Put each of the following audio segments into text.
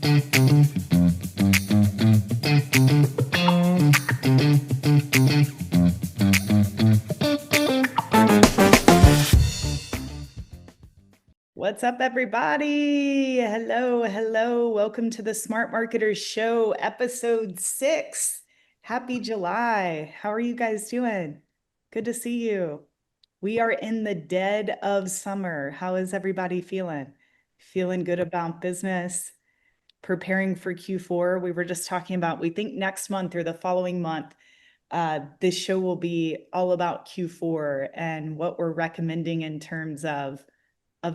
What's up, everybody? Hello. Welcome to the Smart Marketers Show, episode 6. Happy July. How are you guys doing? Good to see you. We are in the dead of summer. How is everybody feeling? Feeling good about business? Preparing for Q4? We were just talking about, we think next month or the following month, this show will be all about Q4 and what we're recommending in terms of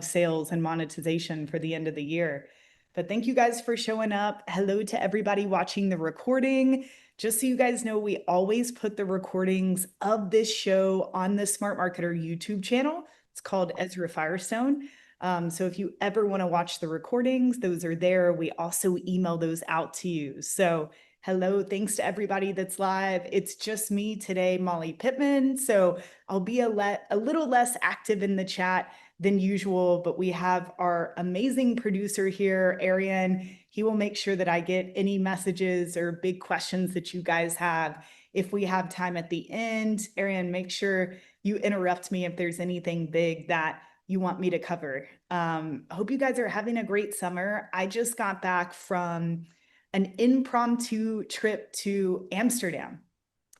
sales and monetization for the end of the year. But thank you guys for showing up. Hello to everybody watching the recording. Just so you guys know, we always put the recordings of this show on the Smart Marketer YouTube channel. It's called Ezra Firestone. So if you ever want to watch the recordings, those are there. We also email those out to you. So hello, thanks to everybody that's live. It's just me today, Molly Pittman. So I'll be a little less active in the chat than usual, but we have our amazing producer here, Arian. He will make sure that I get any messages or big questions that you guys have. If we have time at the end, Arian, make sure you interrupt me if there's anything big that you want me to cover. I hope you guys are having a great summer. I just got back from an impromptu trip to Amsterdam.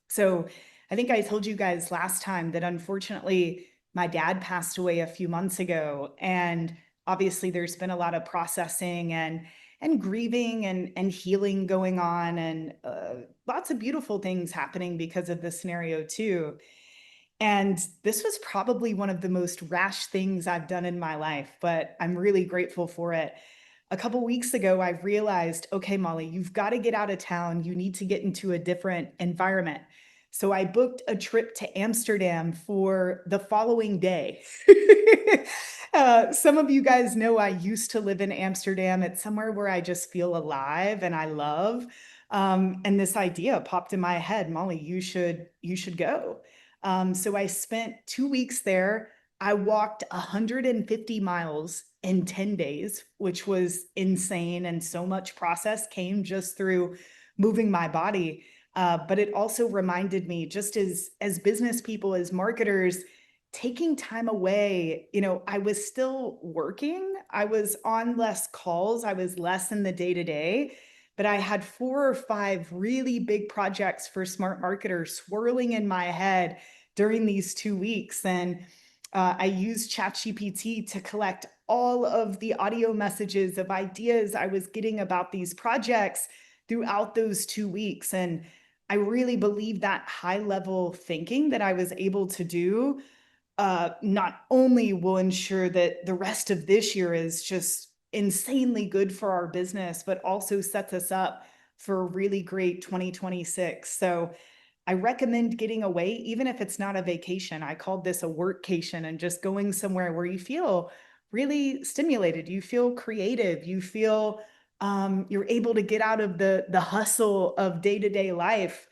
So I think I told you guys last time that unfortunately my dad passed away a few months ago, and obviously there's been a lot of processing and grieving and healing going on, and lots of beautiful things happening because of this scenario too. And this was probably one of the most rash things I've done in my life, but I'm really grateful for it. A couple weeks ago, I realized, okay, Molly, you've got to get out of town. You need to get into a different environment. So I booked a trip to Amsterdam for the following day. Some of you guys know I used to live in Amsterdam. It's somewhere where I just feel alive and I love. And this idea popped in my head, Molly, you should go. So I spent 2 weeks there. I walked 150 miles in 10 days, which was insane. And so much process came just through moving my body. But it also reminded me, just as business people, as marketers, taking time away, I was still working. I was on less calls. I was less in the day-to-day, but I had 4 or 5 really big projects for Smart Marketers swirling in my head during these 2 weeks. And I used ChatGPT to collect all of the audio messages of ideas I was getting about these projects throughout those 2 weeks. And I really believe that high level thinking that I was able to do not only will ensure that the rest of this year is just insanely good for our business, but also sets us up for a really great 2026. So I recommend getting away, even if it's not a vacation. I called this a work-cation, and just going somewhere where you feel really stimulated, you feel creative, you feel you're able to get out of the hustle of day-to-day life.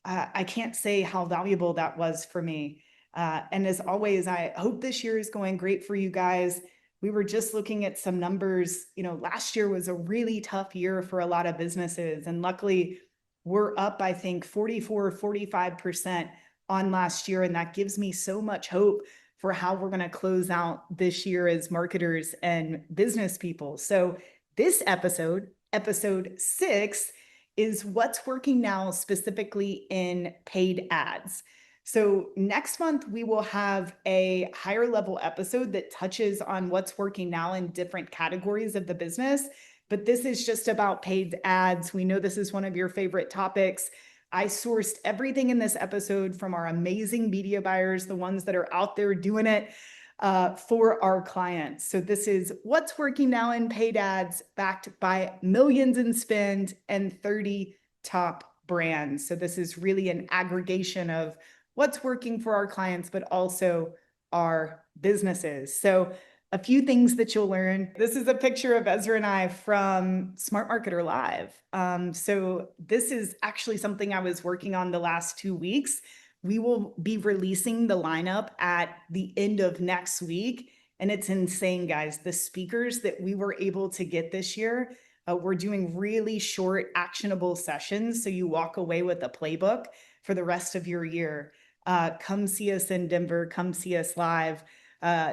I can't say how valuable that was for me. And as always, I hope this year is going great for you guys. We were just looking at some numbers. Last year was a really tough year for a lot of businesses. And luckily, we're up, I think, 44 or 45% on last year. And that gives me so much hope for how we're going to close out this year as marketers and business people. So this episode 6, is what's working now, specifically in paid ads. So next month, we will have a higher level episode that touches on what's working now in different categories of the business. But this is just about paid ads. We know this is one of your favorite topics. I sourced everything in this episode from our amazing media buyers, the ones that are out there doing it for our clients. So this is what's working now in paid ads, backed by millions in spend and 30 top brands. So this is really an aggregation of what's working for our clients, but also our businesses. So a few things that you'll learn. This is a picture of Ezra and I from Smart Marketer Live. So this is actually something I was working on the last 2 weeks. We will be releasing the lineup at the end of next week. And it's insane, guys. The speakers that we were able to get this year, We're doing really short, actionable sessions, so you walk away with a playbook for the rest of your year. Come see us in Denver. Come see us live.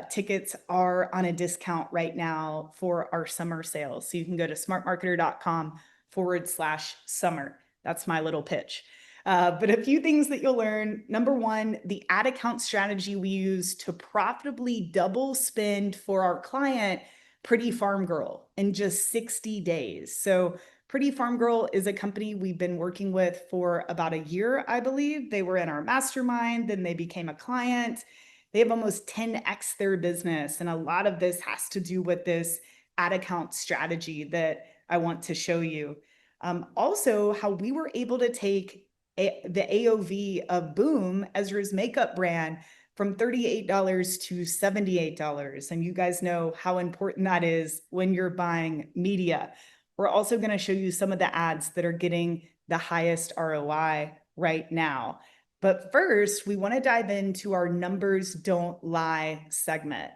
Tickets are on a discount right now for our summer sales. So you can go to smartmarketer.com/summer. That's my little pitch. But a few things that you'll learn. Number one, the ad account strategy we use to profitably double spend for our client, Pretty Farm Girl, in just 60 days. So Pretty Farm Girl is a company we've been working with for about a year, I believe. They were in our mastermind, then they became a client. They have almost 10x their business. And a lot of this has to do with this ad account strategy that I want to show you. Also, how we were able to take the AOV of Boom, Ezra's makeup brand, from $38 to $78. And you guys know how important that is when you're buying media. We're also going to show you some of the ads that are getting the highest ROI right now. But first, we want to dive into our numbers don't lie segment.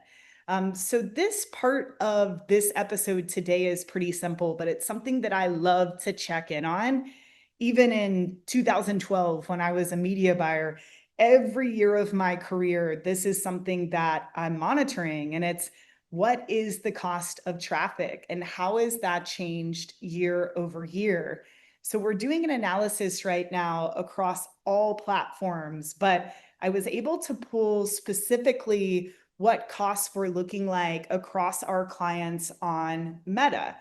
So this part of this episode today is pretty simple, but it's something that I love to check in on. Even in 2012, when I was a media buyer, every year of my career, this is something that I'm monitoring, and it's what is the cost of traffic and how has that changed year over year? So we're doing an analysis right now across all platforms, but I was able to pull specifically what costs were looking like across our clients on Meta.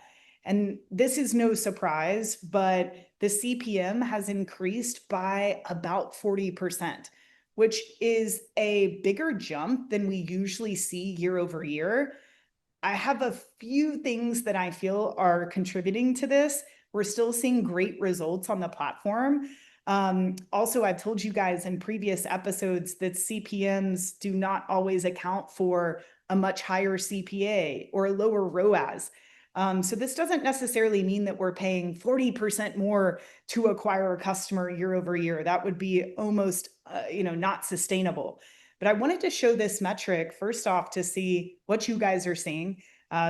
And this is no surprise, but the CPM has increased by about 40%, which is a bigger jump than we usually see year over year. I have a few things that I feel are contributing to this. We're still seeing great results on the platform. Also, I've told you guys in previous episodes that CPMs do not always account for a much higher CPA or a lower ROAS. So this doesn't necessarily mean that we're paying 40% more to acquire a customer year over year. That would be almost, not sustainable. But I wanted to show this metric first off to see what you guys are seeing.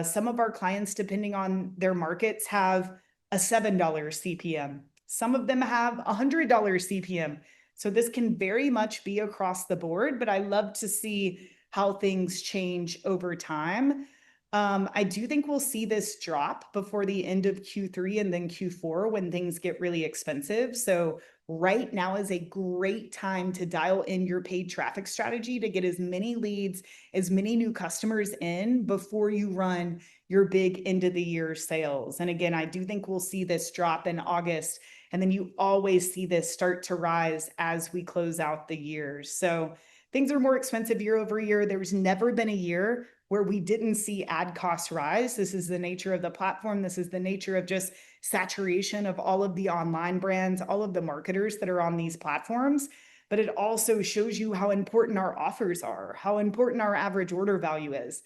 Some of our clients, depending on their markets, have a $7 CPM. Some of them have $100 CPM. So this can very much be across the board, but I love to see how things change over time. I do think we'll see this drop before the end of Q3 and then Q4 when things get really expensive. So right now is a great time to dial in your paid traffic strategy to get as many leads, as many new customers in before you run your big end of the year sales. And again, I do think we'll see this drop in August, and then you always see this start to rise as we close out the year. So things are more expensive year over year. There's never been a year where we didn't see ad costs rise. This is the nature of the platform. This is the nature of just saturation of all of the online brands, all of the marketers that are on these platforms. But it also shows you how important our offers are, how important our average order value is.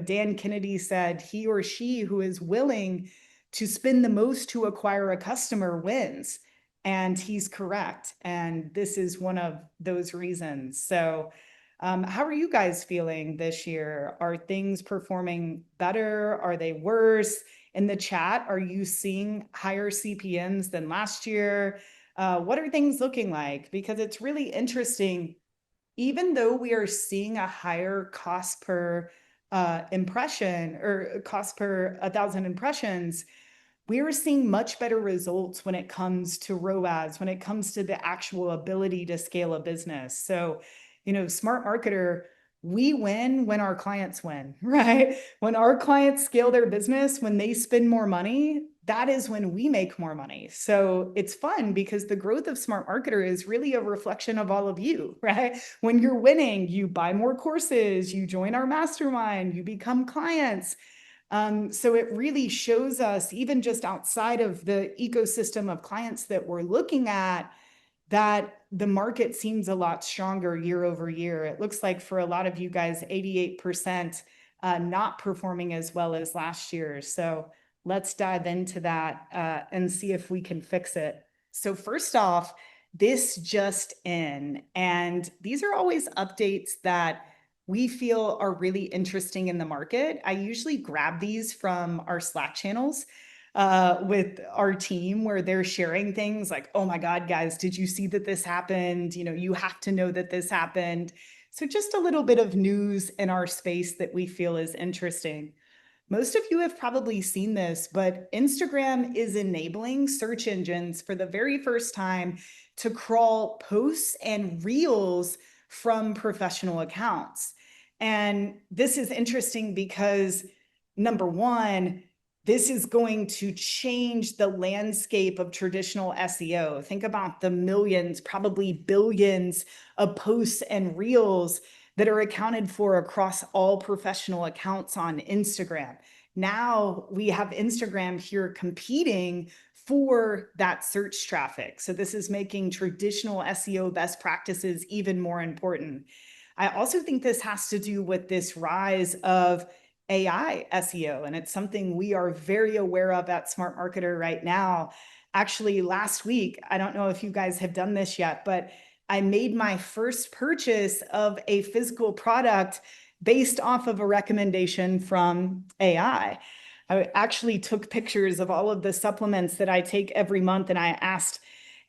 Dan Kennedy said he or she who is willing to spend the most to acquire a customer wins. And he's correct. And this is one of those reasons. So how are you guys feeling this year? Are things performing better? Are they worse? In the chat, are you seeing higher CPMs than last year? What are things looking like? Because it's really interesting. Even though we are seeing a higher cost per impression or cost per 1,000 impressions, we are seeing much better results when it comes to ROAS, when it comes to the actual ability to scale a business. So, Smart Marketer, we win when our clients win, right? When our clients scale their business, when they spend more money, that is when we make more money. So it's fun because the growth of Smart Marketer is really a reflection of all of you, right? When you're winning, you buy more courses, you join our mastermind, you become clients. So it really shows us, even just outside of the ecosystem of clients that we're looking at, that the market seems a lot stronger year over year. It looks like for a lot of you guys, 88% not performing as well as last year. So let's dive into that and see if we can fix it. So first off, this just in, and these are always updates that we feel are really interesting in the market. I usually grab these from our Slack channels. with our team where they're sharing things like, oh my God, guys, did you see that this happened? You have to know that this happened. So just a little bit of news in our space that we feel is interesting. Most of you have probably seen this, but Instagram is enabling search engines for the very first time to crawl posts and reels from professional accounts. And this is interesting because, number one, this is going to change the landscape of traditional SEO. Think about the millions, probably billions of posts and reels that are accounted for across all professional accounts on Instagram. Now we have Instagram here competing for that search traffic. So this is making traditional SEO best practices even more important. I also think this has to do with this rise of AI SEO, and it's something we are very aware of at Smart Marketer right now. Actually, last week, I don't know if you guys have done this yet, but I made my first purchase of a physical product based off of a recommendation from AI. I actually took pictures of all of the supplements that I take every month, and I asked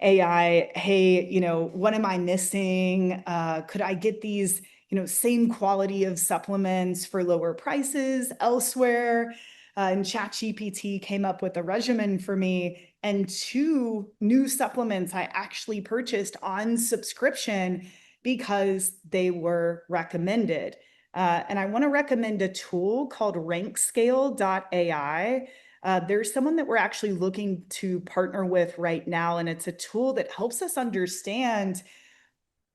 AI, hey, what am I missing? Could I get these, same quality of supplements for lower prices elsewhere? And ChatGPT came up with a regimen for me and 2 new supplements I actually purchased on subscription because they were recommended. And I want to recommend a tool called rankscale.ai. There's someone that we're actually looking to partner with right now, and it's a tool that helps us understand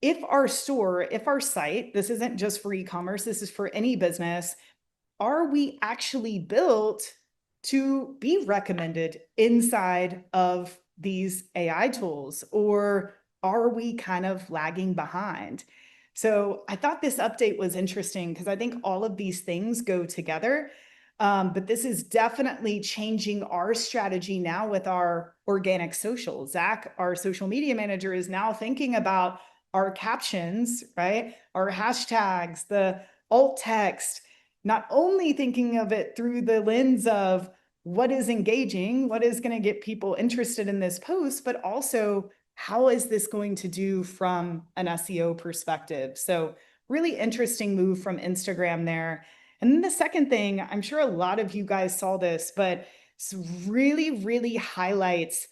if our store, if our site, this isn't just for e-commerce, this is for any business, are we actually built to be recommended inside of these AI tools, or are we kind of lagging behind? So I thought this update was interesting because I think all of these things go together. But this is definitely changing our strategy now with our organic social. Zach, our social media manager, is now thinking about our captions, right? Our hashtags, the alt text, not only thinking of it through the lens of what is engaging, what is going to get people interested in this post, but also how is this going to do from an SEO perspective? So really interesting move from Instagram there. And then the second thing, I'm sure a lot of you guys saw this, but it's really highlights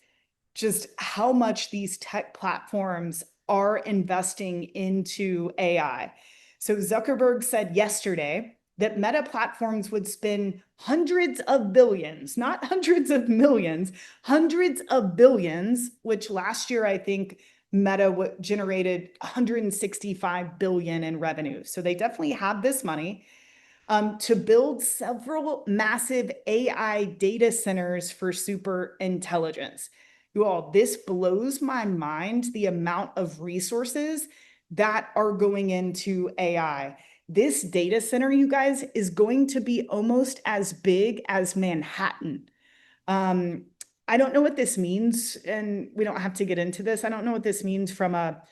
just how much these tech platforms are investing into AI. So Zuckerberg said yesterday that Meta platforms would spend hundreds of billions, not hundreds of millions, hundreds of billions, which last year I think Meta generated 165 billion in revenue. So they definitely have this money to build several massive AI data centers for super intelligence. You all, this blows my mind, the amount of resources that are going into AI. This data center, you guys, is going to be almost as big as Manhattan. Um, I don't know what this means, and we don't have to get into this. I don't know what this means from a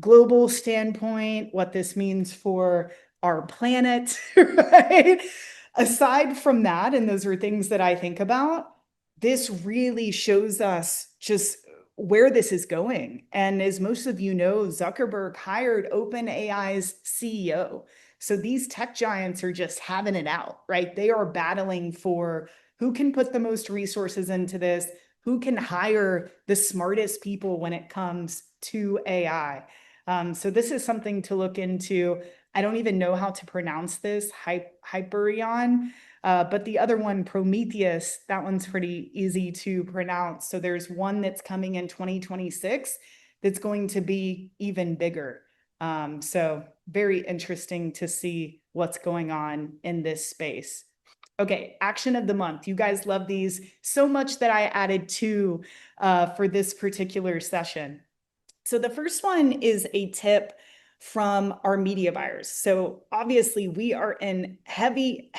global standpoint, what this means for our planet, right? Aside from that, and those are things that I think about, this really shows us just where this is going. And as most of you know, Zuckerberg hired OpenAI's CEO. So these tech giants are just having it out, right? They are battling for who can put the most resources into this, who can hire the smartest people when it comes to AI. So this is something to look into. I don't even know how to pronounce this, Hyperion, but the other one, Prometheus, that one's pretty easy to pronounce. So there's one that's coming in 2026 that's going to be even bigger. So very interesting to see what's going on in this space. Okay, action of the month. You guys love these so much that I added 2 for this particular session. So the first one is a tip from our media buyers. So obviously we are in heavy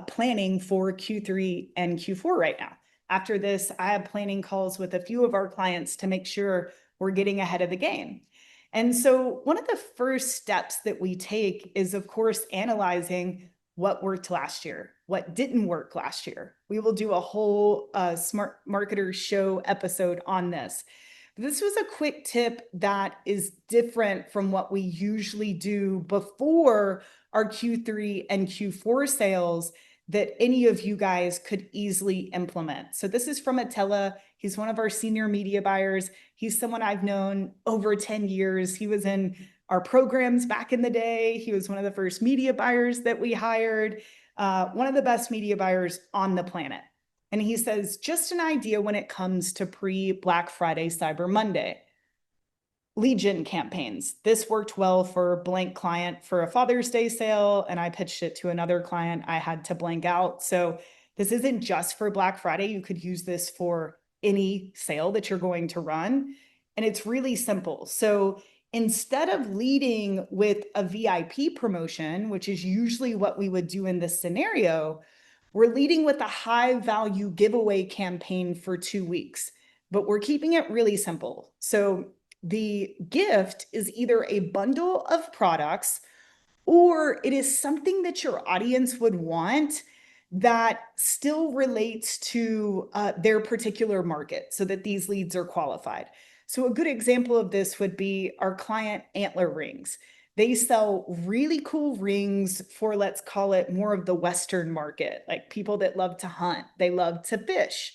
planning for Q3 and Q4 right now. After this, I have planning calls with a few of our clients to make sure we're getting ahead of the game. And so one of the first steps that we take is, of course, analyzing what worked last year. what didn't work last year. We will do a whole Smart Marketer Show episode on this. This was a quick tip that is different from what we usually do before our Q3 and Q4 sales that any of you guys could easily implement. So this is from Attila. He's one of our senior media buyers. He's someone I've known over 10 years. He was in our programs back in the day. He was one of the first media buyers that we hired, one of the best media buyers on the planet. And he says, just an idea when it comes to pre-Black Friday, Cyber Monday. Lead gen campaigns. This worked well for a blank client for a Father's Day sale, and I pitched it to another client I had to blank out. So this isn't just for Black Friday. You could use this for any sale that you're going to run. And it's really simple. So instead of leading with a VIP promotion, which is usually what we would do in this scenario, we're leading with a high value giveaway campaign for 2 weeks, but we're keeping it really simple. So the gift is either a bundle of products or it is something that your audience would want that still relates to their particular market so that these leads are qualified. So a good example of this would be our client Antler Rings. They sell really cool rings for, let's call it more of the Western market, like people that love to hunt, they love to fish.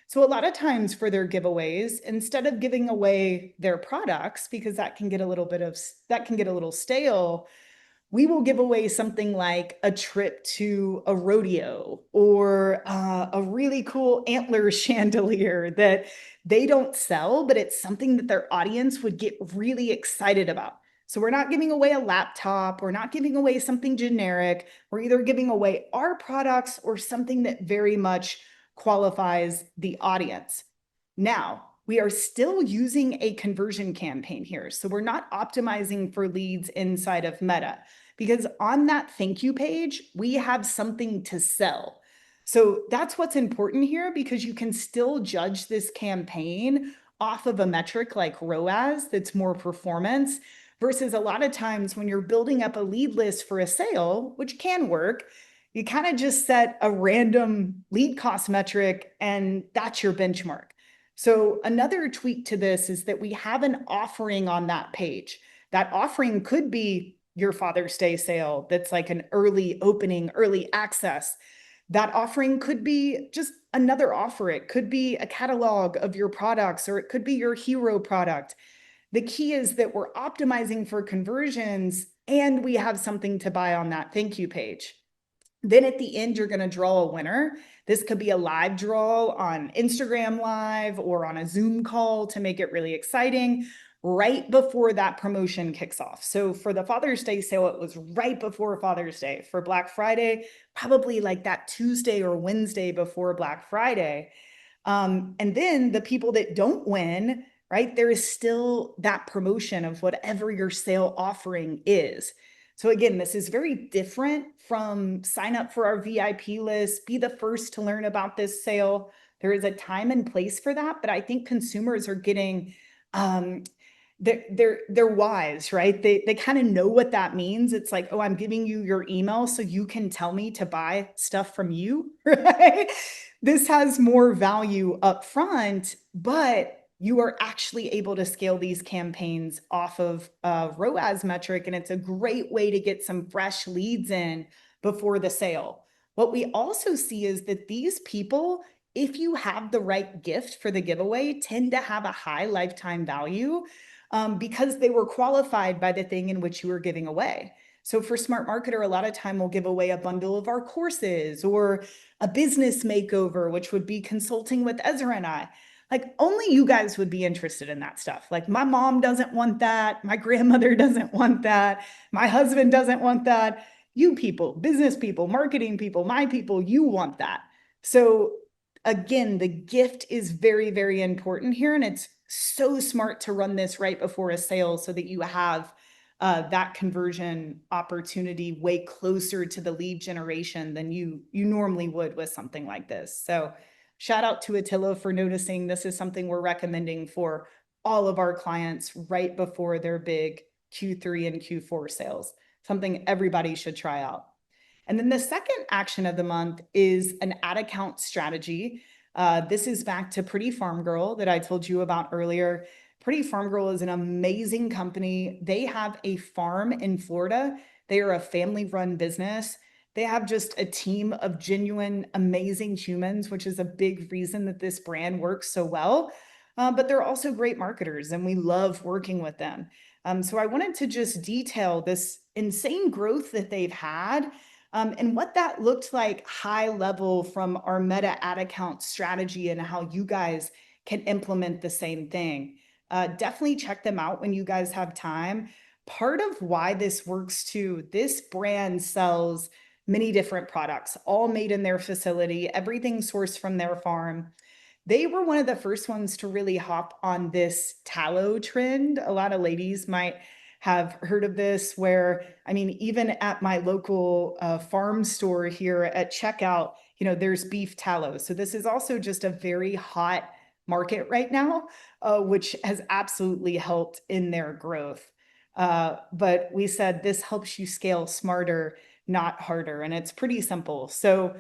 So a lot of times for their giveaways, instead of giving away their products, because that can get a little stale, we will give away something like a trip to a rodeo or a really cool antler chandelier that they don't sell, but it's something that their audience would get really excited about. So we're not giving away a laptop. We're not giving away something generic. We're either giving away our products or something that very much qualifies the audience. Now, we are still using a conversion campaign here. So we're not optimizing for leads inside of Meta because on that thank you page, we have something to sell. So that's what's important here because you can still judge this campaign off of a metric like ROAS that's more performance versus a lot of times when you're building up a lead list for a sale, which can work, you kind of just set a random lead cost metric and that's your benchmark. So another tweak to this is that we have an offering on that page. That offering could be your Father's Day sale that's like an early opening, early access. That offering could be just another offer. It could be a catalog of your products, or it could be your hero product. The key is that we're optimizing for conversions and we have something to buy on that thank you page. Then at the end, you're going to draw a winner. This could be a live draw on Instagram Live or on a Zoom call to make it really exciting right before that promotion kicks off. So for the Father's Day sale, it was right before Father's Day. For Black Friday, probably like that Tuesday or Wednesday before Black Friday. And then the people that don't win, right, there is still that promotion of whatever your sale offering is. So again, this is very different from sign up for our VIP list, be the first to learn about this sale. There is a time and place for that, but I think consumers are getting they're wise, right? They kind of know what that means. It's like, oh, I'm giving you your email so you can tell me to buy stuff from you, right? This has more value up front, but you are actually able to scale these campaigns off of a ROAS metric, and it's a great way to get some fresh leads in before the sale. What we also see is that these people, if you have the right gift for the giveaway, tend to have a high lifetime value because they were qualified by the thing in which you were giving away. So for Smart Marketer, a lot of time we'll give away a bundle of our courses or a business makeover, which would be consulting with Ezra and I. Like only you guys would be interested in that stuff. Like my mom doesn't want that. My grandmother doesn't want that. My husband doesn't want that. You people, business people, marketing people, my people, you want that. So again, the gift is very, very important here. And it's so smart to run this right before a sale so that you have that conversion opportunity way closer to the lead generation than you normally would with something like this. So shout out to Attila for noticing this is something we're recommending for all of our clients right before their big Q3 and Q4 sales, something everybody should try out. And then the second action of the month is an ad account strategy. This is back to Pretty Farm Girl that I told you about earlier. Pretty Farm Girl is an amazing company. They have a farm in Florida. They are a family-run business. They have just a team of genuine, amazing humans, which is a big reason that this brand works so well. But they're also great marketers, and we love working with them. So I wanted to just detail this insane growth that they've had, and what that looked like high level from our meta ad account strategy and how you guys can implement the same thing. Definitely check them out when you guys have time. Part of why this works too, this brand sells many different products, all made in their facility, everything sourced from their farm. They were one of the first ones to really hop on this tallow trend. A lot of ladies might have heard of this, where, I mean, even at my local farm store here at checkout, there's beef tallow. So this is also just a very hot market right now, which has absolutely helped in their growth. But we said this helps you scale smarter, not harder. And it's pretty simple. So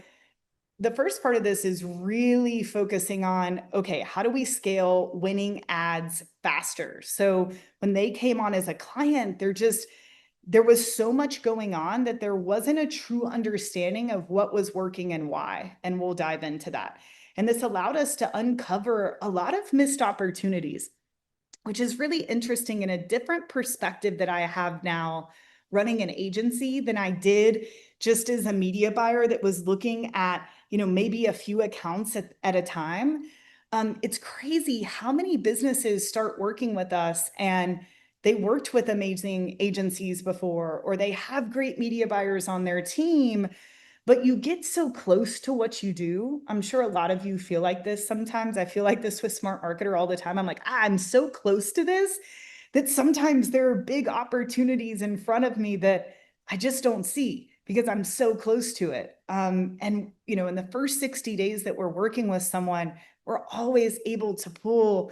the first part of this is really focusing on, okay, how do we scale winning ads faster? So when they came on as a client, there was so much going on that there wasn't a true understanding of what was working and why. And we'll dive into that. And this allowed us to uncover a lot of missed opportunities, which is really interesting in a different perspective that I have now running an agency than I did just as a media buyer that was looking at, maybe a few accounts at a time. It's crazy how many businesses start working with us and they worked with amazing agencies before, or they have great media buyers on their team, but you get so close to what you do. I'm sure a lot of you feel like this sometimes. I feel like this with Smart Marketer all the time. I'm like, I'm so close to this that sometimes there are big opportunities in front of me that I just don't see because I'm so close to it. And, in the first 60 days that we're working with someone, we're always able to pull,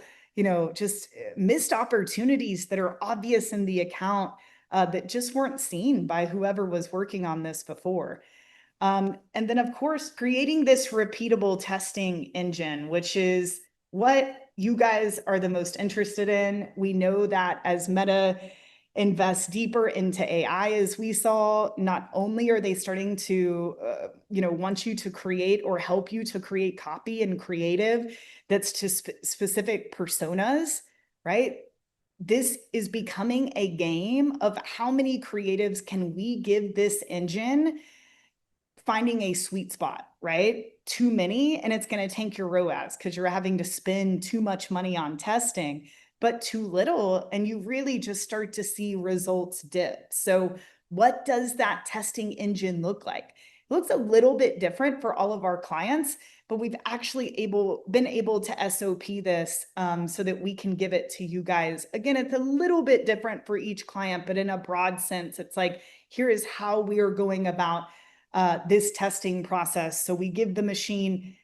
just missed opportunities that are obvious in the account, that just weren't seen by whoever was working on this before. And then, of course, creating this repeatable testing engine, which is what you guys are the most interested in. We know that as Meta invests deeper into AI, as we saw, not only are they starting to, want you to create or help you to create copy and creative that's to specific personas, right? This is becoming a game of how many creatives can we give this engine, finding a sweet spot, right? Too many, and it's going to tank your ROAS because you're having to spend too much money on testing, but too little, and you really just start to see results dip. So what does that testing engine look like? It looks a little bit different for all of our clients, but we've actually been able to SOP this, so that we can give it to you guys. Again, it's a little bit different for each client, but in a broad sense, it's like, here is how we are going about this testing process. So we give the machine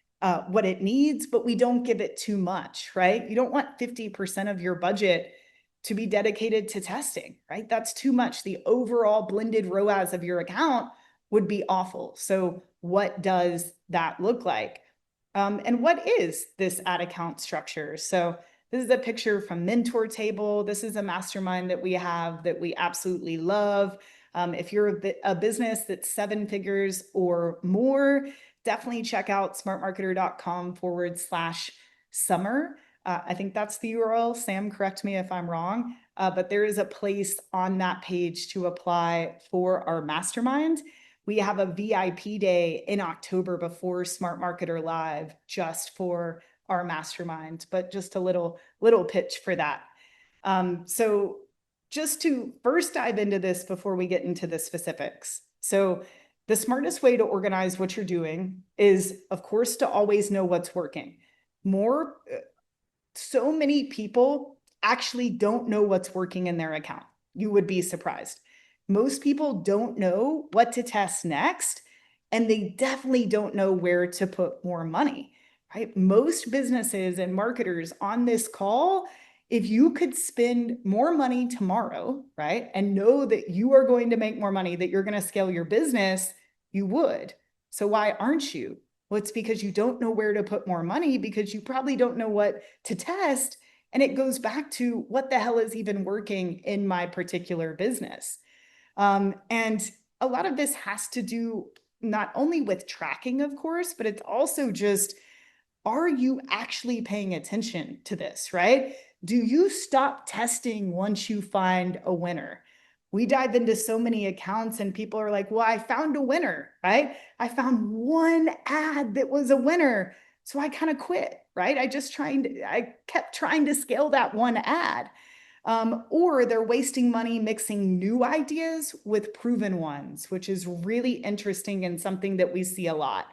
what it needs, but we don't give it too much, right? You don't want 50% of your budget to be dedicated to testing, right? That's too much. The overall blended ROAS of your account would be awful. So what does that look like? And what is this ad account structure? So this is a picture from Mentor Table. This is a mastermind that we have that we absolutely love. If you're a business that's 7 figures or more, definitely check out smartmarketer.com/summer. I think that's the URL. Sam, correct me if I'm wrong, but there is a place on that page to apply for our mastermind. We have a VIP day in October before Smart Marketer Live just for our mastermind, but just a little pitch for that. So just to first dive into this before we get into the specifics. So the smartest way to organize what you're doing is, of course, to always know what's working. So many people actually don't know what's working in their account. You would be surprised. Most people don't know what to test next, and they definitely don't know where to put more money, right? Most businesses and marketers on this call, if you could spend more money tomorrow, right, and know that you are going to make more money, that you're going to scale your business, You would. So why aren't you? Well, it's because you don't know where to put more money, because you probably don't know what to test. And it goes back to what the hell is even working in my particular business. And a lot of this has to do not only with tracking, of course, but it's also just, are you actually paying attention to this, right? Do you stop testing once you find a winner? We dive into so many accounts and people are like, well, I found a winner, right? I found one ad that was a winner. So I kind of quit, right? I kept trying to scale that one ad. Or they're wasting money mixing new ideas with proven ones, which is really interesting and something that we see a lot.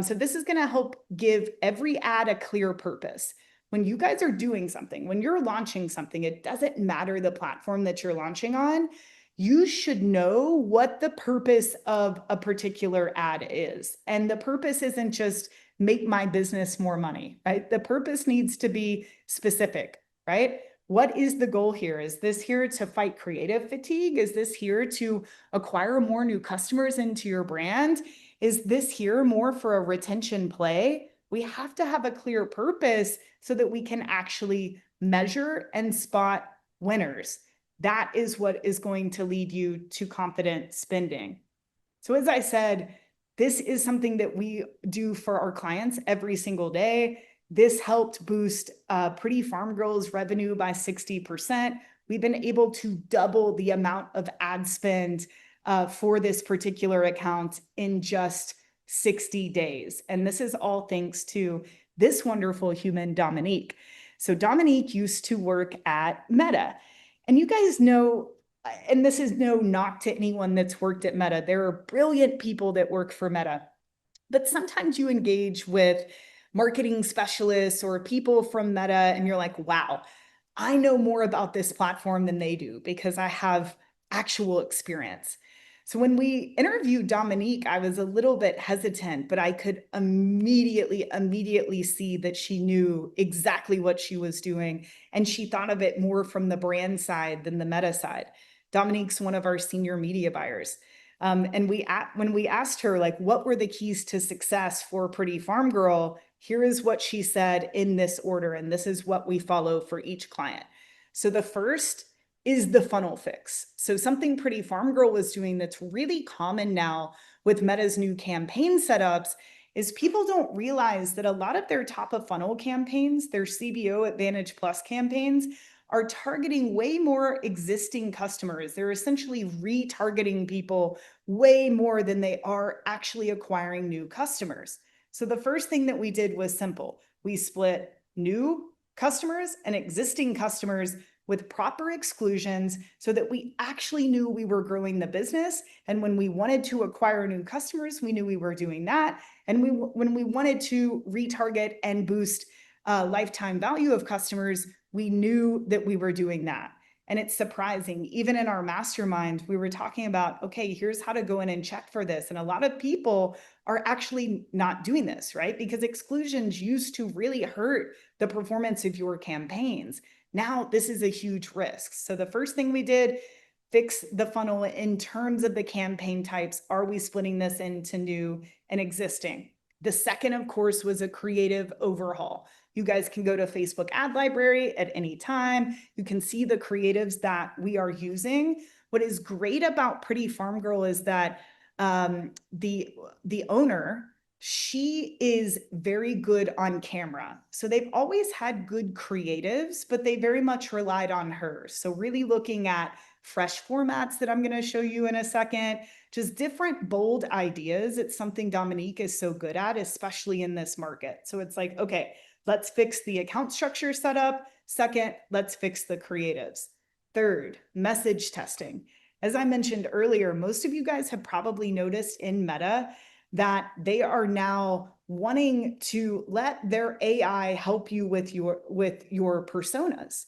So this is going to help give every ad a clear purpose. When you guys are doing something, when you're launching something, it doesn't matter the platform that you're launching on. You should know what the purpose of a particular ad is. And the purpose isn't just make my business more money, right? The purpose needs to be specific, right? What is the goal here? Is this here to fight creative fatigue? Is this here to acquire more new customers into your brand? Is this here more for a retention play? We have to have a clear purpose so that we can actually measure and spot winners. That is what is going to lead you to confident spending. So as I said, this is something that we do for our clients every single day. This helped boost Pretty Farm Girl's revenue by 60%. We've been able to double the amount of ad spend for this particular account in just 60 days. And this is all thanks to this wonderful human, Dominique. So Dominique used to work at Meta. And you guys know, and this is no knock to anyone that's worked at Meta, there are brilliant people that work for Meta. But sometimes you engage with marketing specialists or people from Meta and you're like, wow, I know more about this platform than they do because I have actual experience. So when we interviewed Dominique, I was a little bit hesitant, but I could immediately see that she knew exactly what she was doing. And she thought of it more from the brand side than the Meta side. Dominique's one of our senior media buyers. And when we asked her, like, what were the keys to success for Pretty Farm Girl, here is what she said in this order, and this is what we follow for each client. So the first is the funnel fix. So something Pretty Farm Girl was doing that's really common now with Meta's new campaign setups is people don't realize that a lot of their top of funnel campaigns, their CBO Advantage Plus campaigns, are targeting way more existing customers. They're essentially retargeting people way more than they are actually acquiring new customers. So the first thing that we did was simple. We split new customers and existing customers with proper exclusions so that we actually knew we were growing the business. And when we wanted to acquire new customers, we knew we were doing that. And when we wanted to retarget and boost lifetime value of customers, we knew that we were doing that. And it's surprising, even in our mastermind, we were talking about, okay, here's how to go in and check for this. And a lot of people are actually not doing this, right? Because exclusions used to really hurt the performance of your campaigns. Now, this is a huge risk. So the first thing we did, fix the funnel in terms of the campaign types. Are we splitting this into new and existing? The second, of course, was a creative overhaul. You guys can go to Facebook ad library at any time. You can see the creatives that we are using. What is great about Pretty Farm Girl is that the owner, she is very good on camera. So they've always had good creatives, but they very much relied on her. So really looking at fresh formats that I'm going to show you in a second, just different bold ideas. It's something Dominique is so good at, especially in this market. So it's like, okay, let's fix the account structure setup. Second, let's fix the creatives. Third, message testing. As I mentioned earlier, most of you guys have probably noticed in Meta that they are now wanting to let their AI help you with your personas.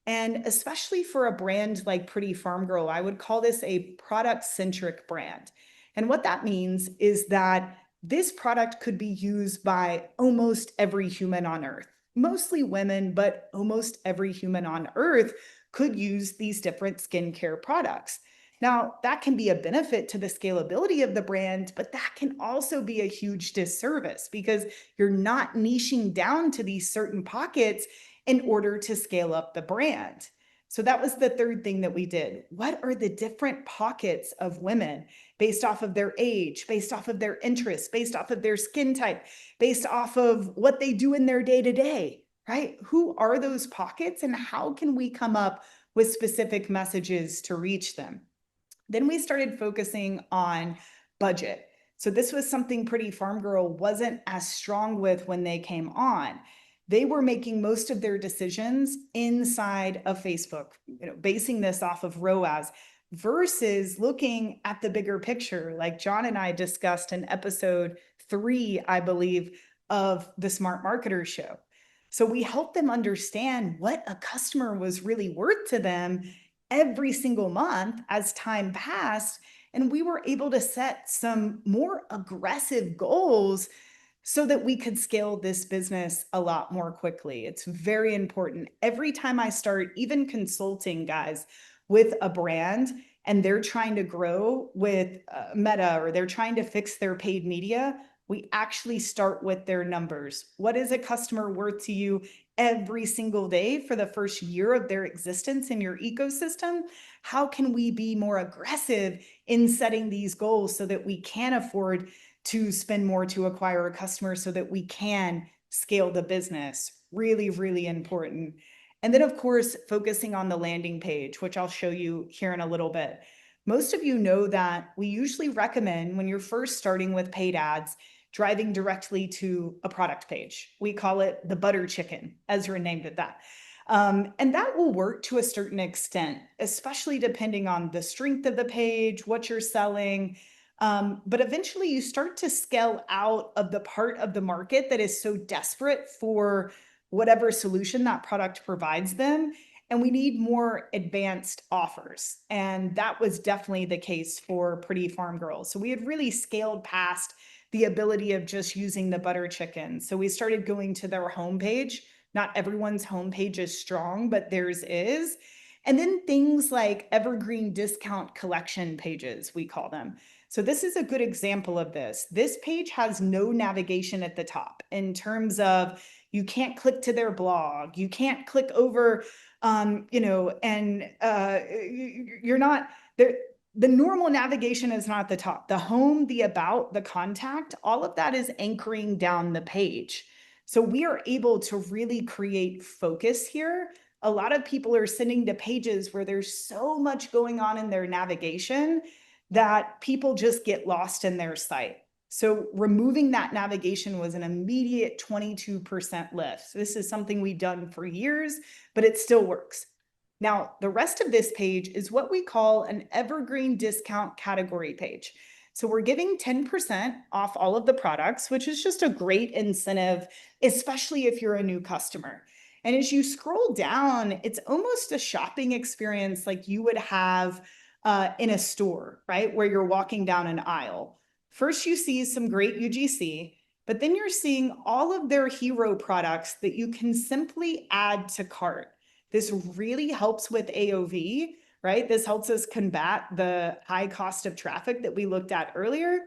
And especially for a brand like Pretty Farm Girl, I would call this a product-centric brand. And what that means is that this product could be used by almost every human on earth, mostly women, but almost every human on earth could use these different skincare products. Now, that can be a benefit to the scalability of the brand, but that can also be a huge disservice because you're not niching down to these certain pockets in order to scale up the brand. So that was the third thing that we did. What are the different pockets of women based off of their age, based off of their interests, based off of their skin type, based off of what they do in their day to day, right? Who are those pockets and how can we come up with specific messages to reach them? Then we started focusing on budget. So this was something Pretty Farm Girl wasn't as strong with when they came on. They were making most of their decisions inside of Facebook, basing this off of ROAS versus looking at the bigger picture, like John and I discussed in episode 3, I believe, of the Smart Marketer Show. So we helped them understand what a customer was really worth to them every single month as time passed. And we were able to set some more aggressive goals so that we could scale this business a lot more quickly. It's very important. Every time I start even consulting guys with a brand and they're trying to grow with Meta or they're trying to fix their paid media, we actually start with their numbers. What is a customer worth to you every single day for the first year of their existence in your ecosystem? How can we be more aggressive in setting these goals so that we can afford to spend more to acquire a customer so that we can scale the business? Really, really important. And then, of course, focusing on the landing page, which I'll show you here in a little bit. Most of you know that we usually recommend when you're first starting with paid ads, driving directly to a product page. We call it the butter chicken. Ezra named it that. And that will work to a certain extent, especially depending on the strength of the page, what you're selling. But eventually you start to scale out of the part of the market that is so desperate for whatever solution that product provides them. And we need more advanced offers. And that was definitely the case for Pretty Farm Girls. So we had really scaled past the ability of just using the butter chicken. So we started going to their homepage. Not everyone's homepage is strong, but theirs is. And then things like evergreen discount collection pages, we call them. So this is a good example of this. This page has no navigation at the top in terms of you can't click to their blog, you can't click over, and you're not there. The normal navigation is not at the top. The home, the about, the contact, all of that is anchoring down the page. So we are able to really create focus here. A lot of people are sending to pages where there's so much going on in their navigation that people just get lost in their site. So removing that navigation was an immediate 22% lift. So this is something we've done for years, but it still works. Now, the rest of this page is what we call an evergreen discount category page. So we're giving 10% off all of the products, which is just a great incentive, especially if you're a new customer. And as you scroll down, it's almost a shopping experience like you would have in a store, right? Where you're walking down an aisle. First, you see some great UGC, but then you're seeing all of their hero products that you can simply add to cart. This really helps with AOV, right? This helps us combat the high cost of traffic that we looked at earlier.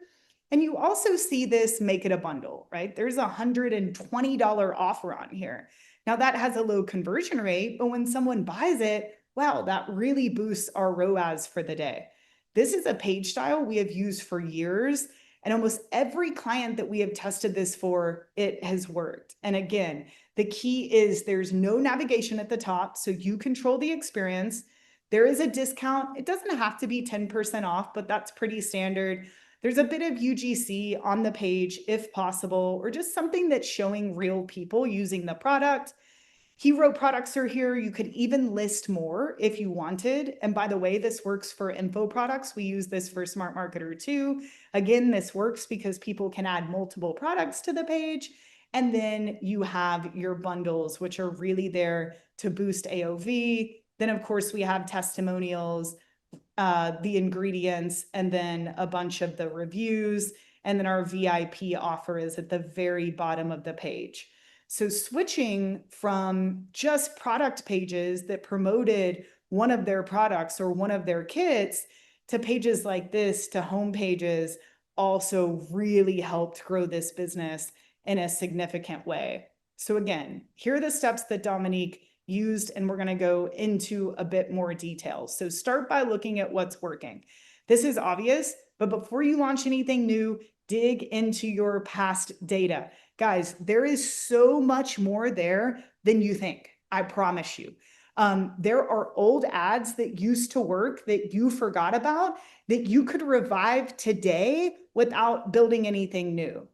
And you also see this make it a bundle, right? There's a $120 offer on here. Now that has a low conversion rate, but when someone buys it, wow, that really boosts our ROAS for the day. This is a page style we have used for years, and almost every client that we have tested this for, it has worked. And again, the key is there's no navigation at the top, so you control the experience. There is a discount. It doesn't have to be 10% off, but that's pretty standard. There's a bit of UGC on the page if possible, or just something that's showing real people using the product. Hero products are here. You could even list more if you wanted. And by the way, this works for info products. We use this for Smart Marketer too. Again, this works because people can add multiple products to the page. And then you have your bundles, which are really there to boost AOV. Then, of course, we have testimonials, the ingredients, and then a bunch of the reviews. And then our VIP offer is at the very bottom of the page. So switching from just product pages that promoted one of their products or one of their kits to pages like this, to home pages, also really helped grow this business in a significant way. So again, here are the steps that Dominique used, and we're going to go into a bit more detail. So start by looking at what's working. This is obvious, but before you launch anything new, dig into your past data. Guys, there is so much more there than you think. I promise you. There are old ads that used to work that you forgot about that you could revive today without building anything new.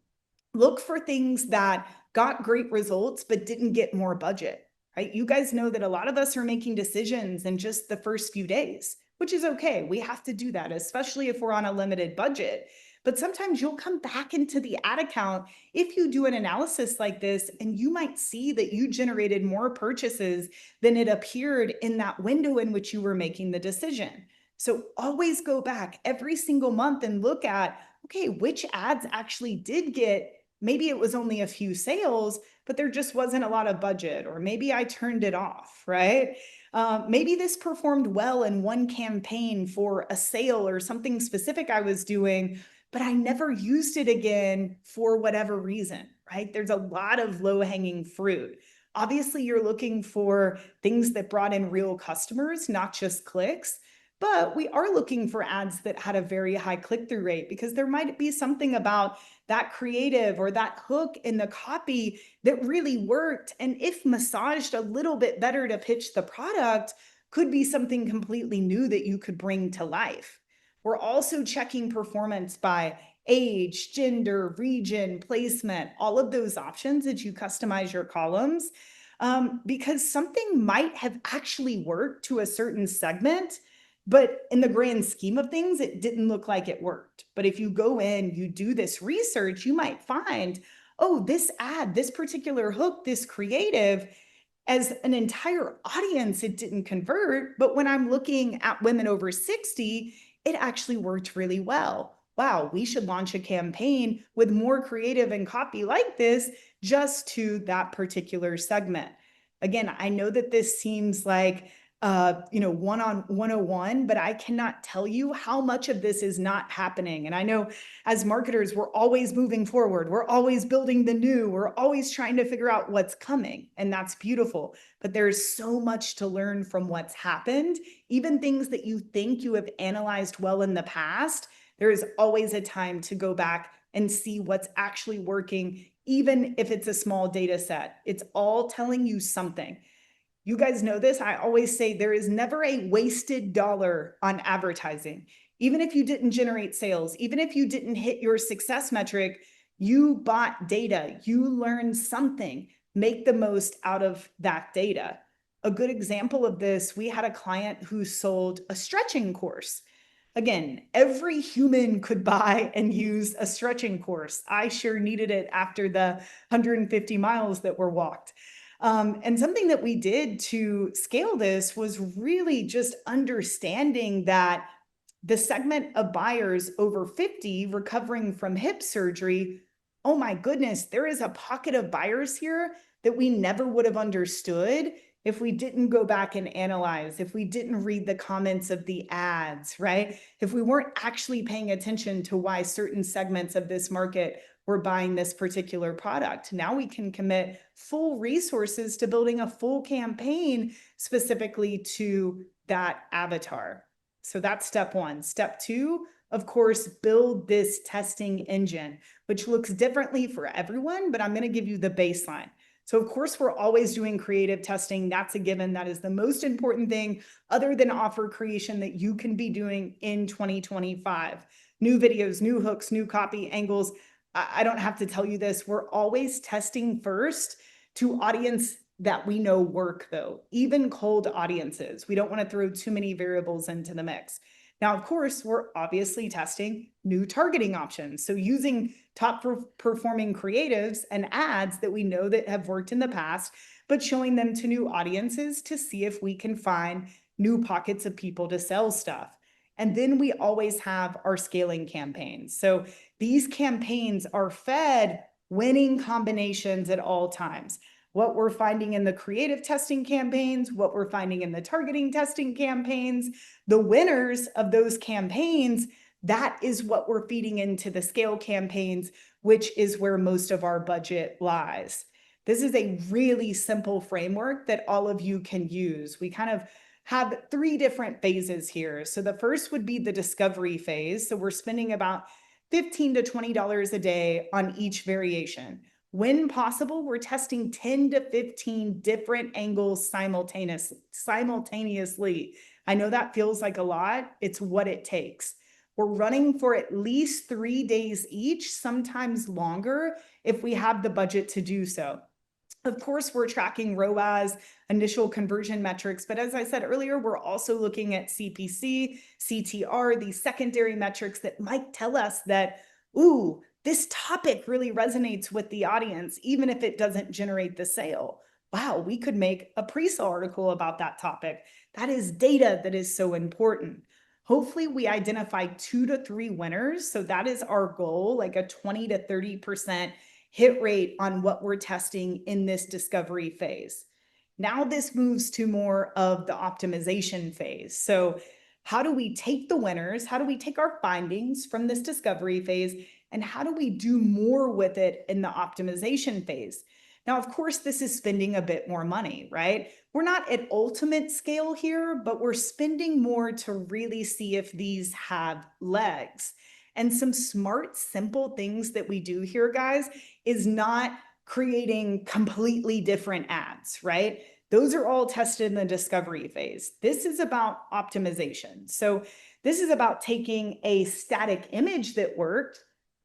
Look for things that got great results but didn't get more budget, right? You guys know that a lot of us are making decisions in just the first few days, which is okay. We have to do that, especially if we're on a limited budget. But sometimes you'll come back into the ad account if you do an analysis like this, and you might see that you generated more purchases than it appeared in that window in which you were making the decision. So always go back every single month and look at, okay, which ads actually did get, maybe it was only a few sales, but there just wasn't a lot of budget, or maybe I turned it off, right? Maybe this performed well in one campaign for a sale or something specific I was doing, but I never used it again for whatever reason, right? There's a lot of low-hanging fruit. Obviously, you're looking for things that brought in real customers, not just clicks. But we are looking for ads that had a very high click-through rate, because there might be something about that creative or that hook in the copy that really worked. And if massaged a little bit better to pitch the product, could be something completely new that you could bring to life. We're also checking performance by age, gender, region, placement, all of those options as you customize your columns, because something might have actually worked to a certain segment, but in the grand scheme of things, it didn't look like it worked. But if you go in, you do this research, you might find, oh, this ad, this particular hook, this creative, as an entire audience, it didn't convert. But when I'm looking at women over 60, it actually worked really well. Wow, we should launch a campaign with more creative and copy like this just to that particular segment. Again, I know that this seems like one on 101, but I cannot tell you how much of this is not happening. And I know as marketers, we're always moving forward. We're always building the new. We're always trying to figure out what's coming. And that's beautiful. But there's so much to learn from what's happened. Even things that you think you have analyzed well in the past, there is always a time to go back and see what's actually working, even if it's a small data set. It's all telling you something. You guys know this. I always say there is never a wasted dollar on advertising. Even if you didn't generate sales, even if you didn't hit your success metric, you bought data, you learned something. Make the most out of that data. A good example of this, we had a client who sold a stretching course. Again, every human could buy and use a stretching course. I sure needed it after the 150 miles that were walked. And something that we did to scale this was really just understanding that the segment of buyers over 50 recovering from hip surgery, oh my goodness, there is a pocket of buyers here that we never would have understood if we didn't go back and analyze, if we didn't read the comments of the ads, right? If we weren't actually paying attention to why certain segments of this market were buying this particular product. Now we can commit full resources to building a full campaign specifically to that avatar. So that's step one. Step two, of course, build this testing engine, which looks differently for everyone, but I'm going to give you the baseline. So of course, we're always doing creative testing. That's a given. That is the most important thing other than offer creation that you can be doing in 2025. New videos, new hooks, new copy, angles. I don't have to tell you this. We're always testing first to audience that we know work, though, even cold audiences. We don't want to throw too many variables into the mix. Now, of course, we're obviously testing new targeting options. So using top performing creatives and ads that we know that have worked in the past, but showing them to new audiences to see if we can find new pockets of people to sell stuff. And then we always have our scaling campaigns. So these campaigns are fed winning combinations at all times. what we're finding in the creative testing campaigns, what we're finding in the targeting testing campaigns, the winners of those campaigns. That is what we're feeding into the scale campaigns, which is where most of our budget lies. This is a really simple framework that all of you can use. We kind of have 3 different phases here. So the first would be the discovery phase. So we're spending about $15 to $20 a day on each variation. When possible, we're testing 10 to 15 different angles simultaneously. I know that feels like a lot. It's what it takes. We're running for at least 3 days each, sometimes longer if we have the budget to do so. Of course, we're tracking ROAS, initial conversion metrics, but as I said earlier, we're also looking at CPC, CTR, these secondary metrics that might tell us that, ooh, this topic really resonates with the audience, even if it doesn't generate the sale. Wow, we could make a pre-sale article about that topic. That is data that is so important. Hopefully we identify 2 to 3 winners. So that is our goal, like a 20 to 30% hit rate on what we're testing in this discovery phase. Now this moves to more of the optimization phase. So how do we take the winners? How do we take our findings from this discovery phase? And how do we do more with it in the optimization phase? Now, of course, this is spending a bit more money, right? We're not at ultimate scale here, but we're spending more to really see if these have legs. And some smart, simple things that we do here, guys, is not creating completely different ads, right? Those are all tested in the discovery phase. This is about optimization. So this is about taking a static image that worked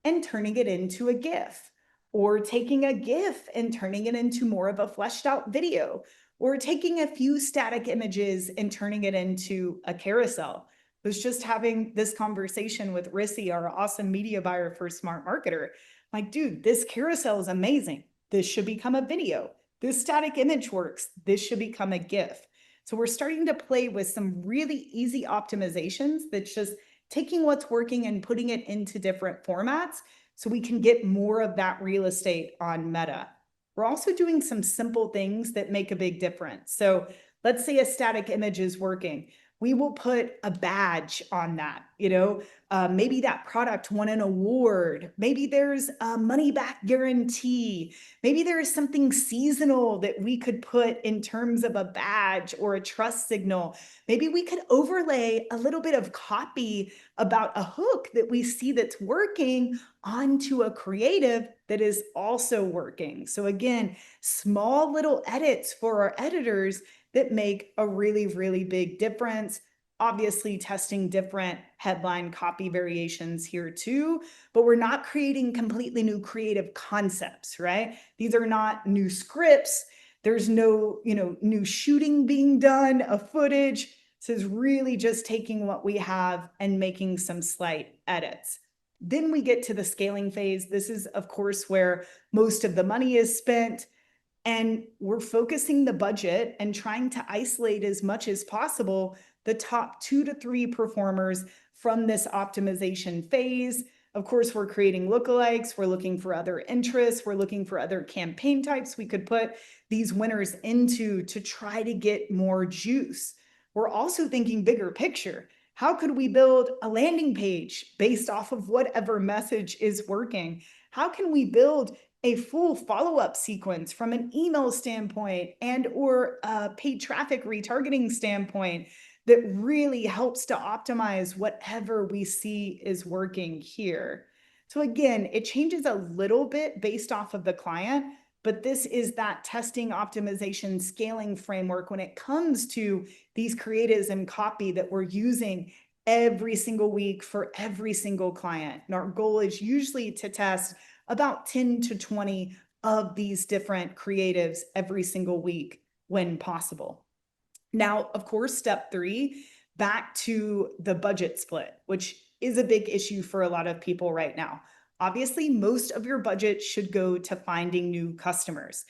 and turning it into a GIF, or taking a GIF and turning it into more of a fleshed out video, or taking a few static images and turning it into a carousel. I was just having this conversation with Rissy, our awesome media buyer for Smart Marketer. Like, dude, this carousel is amazing. This should become a video. This static image works. This should become a GIF. So we're starting to play with some really easy optimizations that's just taking what's working and putting it into different formats so we can get more of that real estate on Meta. We're also doing some simple things that make a big difference. So let's say a static image is working. We will put a badge on that, maybe that product won an award. Maybe there's a money back guarantee. Maybe there is something seasonal that we could put in terms of a badge or a trust signal. Maybe we could overlay a little bit of copy about a hook that we see that's working onto a creative that is also working. So again, small little edits for our editors that make a really, really big difference. Obviously testing different headline copy variations here too, but we're not creating completely new creative concepts, right? These are not new scripts. There's no, new shooting being done, of footage. This is really just taking what we have and making some slight edits. Then we get to the scaling phase. This is, of course, where most of the money is spent. And we're focusing the budget and trying to isolate as much as possible the top 2 to 3 performers from this optimization phase. Of course, we're creating lookalikes. We're looking for other interests. We're looking for other campaign types we could put these winners into to try to get more juice. We're also thinking bigger picture. How could we build a landing page based off of whatever message is working? How can we build a full follow-up sequence from an email standpoint and or a paid traffic retargeting standpoint that really helps to optimize whatever we see is working here? So again, it changes a little bit based off of the client, but this is that testing, optimization, scaling framework when it comes to these creatives and copy that we're using every single week for every single client. And our goal is usually to test about 10 to 20 of these different creatives every single week when possible. Now, of course, step 3, back to the budget split, which is a big issue for a lot of people right now. Obviously, most of your budget should go to finding new customers.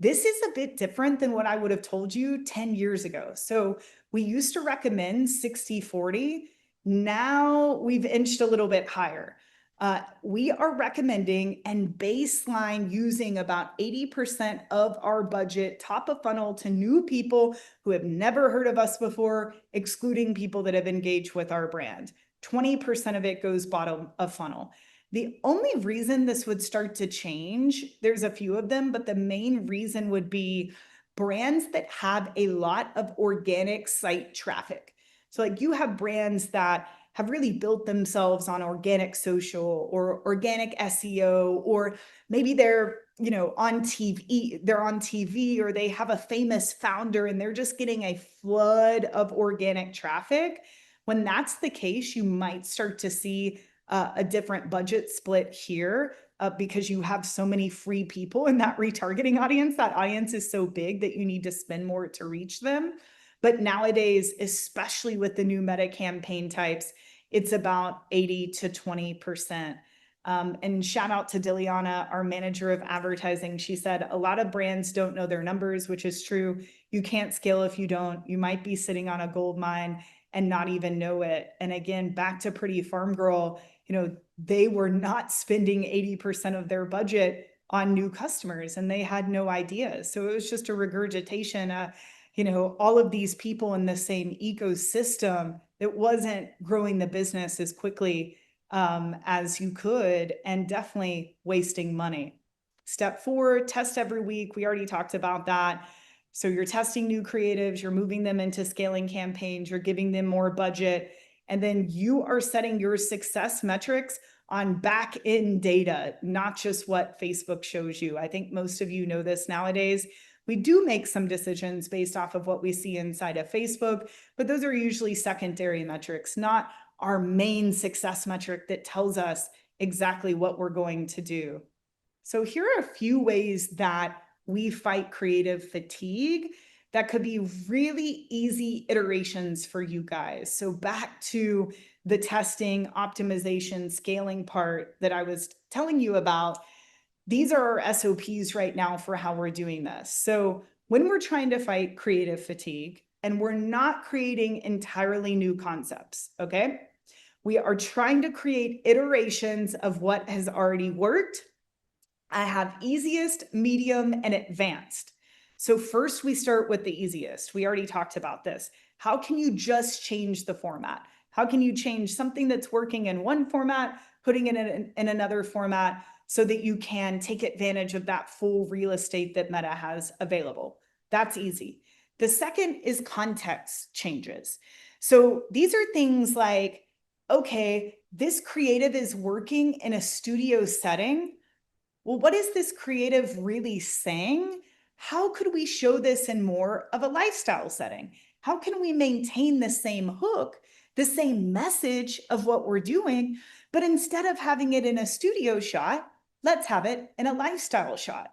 This is a bit different than what I would have told you 10 years ago. So we used to recommend 60-40. Now we've inched a little bit higher. We are recommending and baseline using about 80% of our budget top of funnel to new people who have never heard of us before, excluding people that have engaged with our brand. 20% of it goes bottom of funnel. The only reason this would start to change, there's a few of them, but the main reason would be brands that have a lot of organic site traffic. So like you have brands that have really built themselves on organic social or organic SEO, or maybe they're, on TV, or they have a famous founder and they're just getting a flood of organic traffic. When that's the case, you might start to see a different budget split here because you have so many free people in that retargeting audience. That audience is so big that you need to spend more to reach them. But nowadays, especially with the new meta campaign types, it's about 80 to 20%. And shout out to Diliana, our manager of advertising. She said, a lot of brands don't know their numbers, which is true. You can't scale if you don't. You might be sitting on a gold mine and not even know it. And again, back to Pretty Farm Girl, they were not spending 80% of their budget on new customers and they had no idea. So it was just a regurgitation, all of these people in the same ecosystem that wasn't growing the business as quickly as you could, and definitely wasting money. Step 4, test every week. We already talked about that. So you're testing new creatives, you're moving them into scaling campaigns, you're giving them more budget, and then you are setting your success metrics on back end data, not just what Facebook shows you. I think most of you know this nowadays. We do make some decisions based off of what we see inside of Facebook, but those are usually secondary metrics, not our main success metric that tells us exactly what we're going to do. So here are a few ways that we fight creative fatigue that could be really easy iterations for you guys. So back to the testing, optimization, scaling part that I was telling you about. These are our SOPs right now for how we're doing this. So when we're trying to fight creative fatigue and we're not creating entirely new concepts, okay? We are trying to create iterations of what has already worked. I have easiest, medium, and advanced. So first we start with the easiest. We already talked about this. How can you just change the format? How can you change something that's working in one format, putting it in another format so that you can take advantage of that full real estate that Meta has available? That's easy. The second is context changes. So these are things like, okay, this creative is working in a studio setting. Well, what is this creative really saying? How could we show this in more of a lifestyle setting? How can we maintain the same hook, the same message of what we're doing, but instead of having it in a studio shot, let's have it in a lifestyle shot?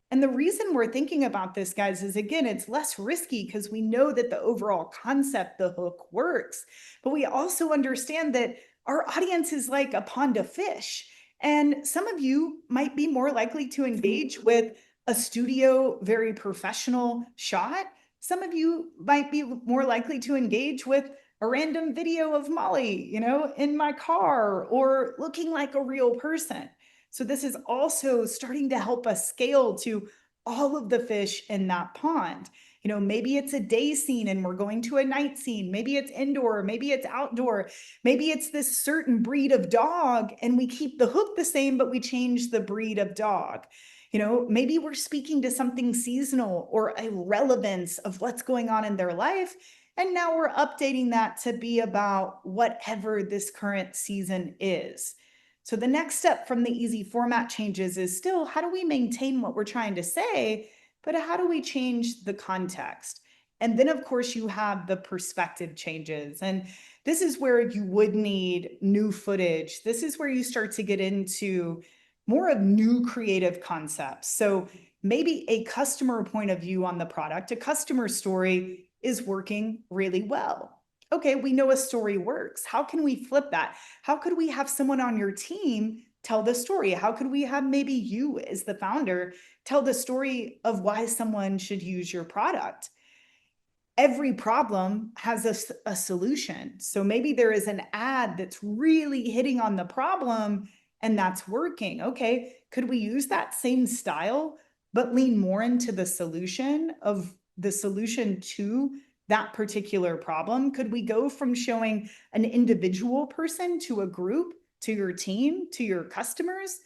And the reason we're thinking about this, guys, is again, it's less risky because we know that the overall concept, the hook, works. But we also understand that our audience is like a pond of fish. And some of you might be more likely to engage with a studio, very professional shot. Some of you might be more likely to engage with a random video of Molly, in my car or looking like a real person. So this is also starting to help us scale to all of the fish in that pond. Maybe it's a day scene and we're going to a night scene. Maybe it's indoor, maybe it's outdoor. Maybe it's this certain breed of dog and we keep the hook the same, but we change the breed of dog. Maybe we're speaking to something seasonal or a relevance of what's going on in their life. And now we're updating that to be about whatever this current season is. So the next step from the easy format changes is still, how do we maintain what we're trying to say, but how do we change the context? And then of course you have the perspective changes. And this is where you would need new footage. This is where you start to get into more of new creative concepts. So maybe a customer point of view on the product, a customer story is working really well. Okay, we know a story works. How can we flip that? How could we have someone on your team tell the story? How could we have maybe you as the founder tell the story of why someone should use your product? Every problem has a solution. So maybe there is an ad that's really hitting on the problem and that's working. Okay, could we use that same style, but lean more into the solution to that particular problem? Could we go from showing an individual person to a group, to your team, to your customers,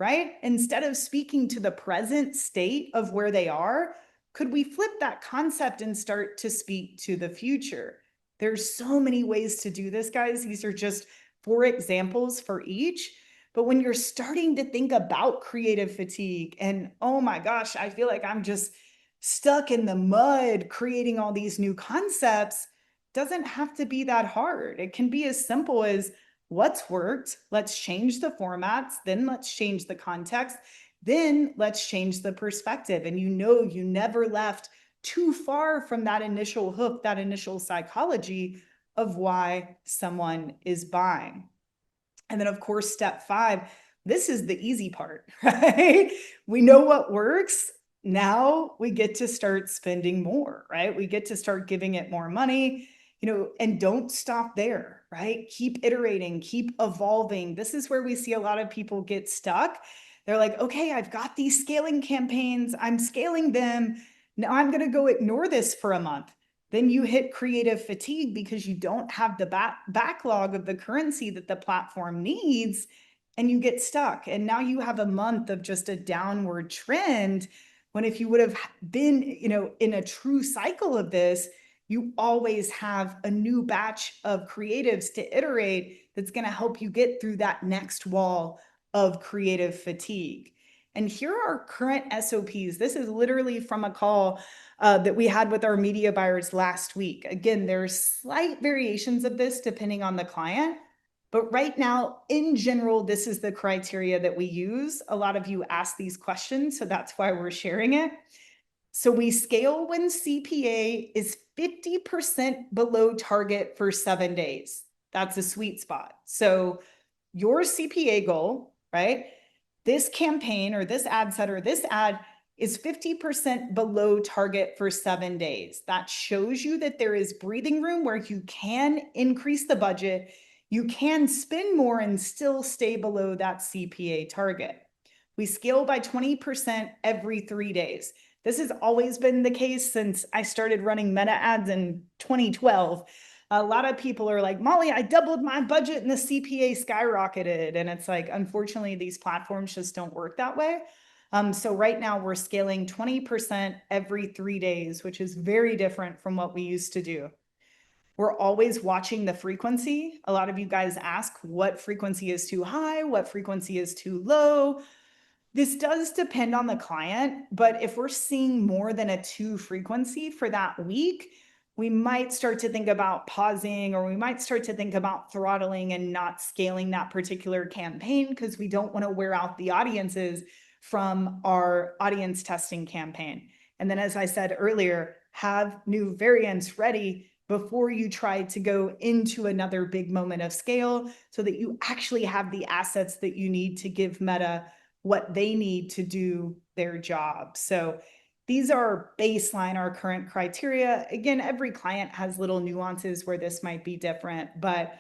right? Instead of speaking to the present state of where they are, could we flip that concept and start to speak to the future? There's so many ways to do this, guys. These are just 4 examples for each. But when you're starting to think about creative fatigue and, oh my gosh, I feel like I'm just stuck in the mud creating all these new concepts, doesn't have to be that hard. It can be as simple as what's worked, let's change the formats, then let's change the context, then let's change the perspective. And you never left too far from that initial hook, that initial psychology of why someone is buying. And then, of course, step 5, this is the easy part, right? We know what works. Now we get to start spending more, right? We get to start giving it more money, and don't stop there, right? Keep iterating, keep evolving. This is where we see a lot of people get stuck. They're like, okay, I've got these scaling campaigns, I'm scaling them. Now I'm going to go ignore this for a month. Then you hit creative fatigue because you don't have the backlog of the currency that the platform needs, and you get stuck. And now you have a month of just a downward trend, when if you would have been, in a true cycle of this, you always have a new batch of creatives to iterate that's going to help you get through that next wall of creative fatigue. And here are current SOPs. This is literally from a call that we had with our media buyers last week. Again, there's slight variations of this depending on the client, but right now, in general, this is the criteria that we use. A lot of you ask these questions, so that's why we're sharing it. So we scale when CPA is 50% below target for 7 days. That's a sweet spot. So your CPA goal, right? This campaign or this ad set or this ad is 50% below target for 7 days. That shows you that there is breathing room where you can increase the budget, you can spend more and still stay below that CPA target. We scale by 20% every 3 days. This has always been the case since I started running meta ads in 2012. A lot of people are like, Molly, I doubled my budget and the CPA skyrocketed. And it's like, unfortunately, these platforms just don't work that way. So right now we're scaling 20% every 3 days, which is very different from what we used to do. We're always watching the frequency. A lot of you guys ask what frequency is too high, what frequency is too low. This does depend on the client, but if we're seeing more than a 2 frequency for that week, we might start to think about pausing, or we might start to think about throttling and not scaling that particular campaign because we don't want to wear out the audiences from our audience testing campaign. And then, as I said earlier, have new variants ready before you try to go into another big moment of scale so that you actually have the assets that you need to give Meta what they need to do their job. So these are baseline, our current criteria. Again, every client has little nuances where this might be different, but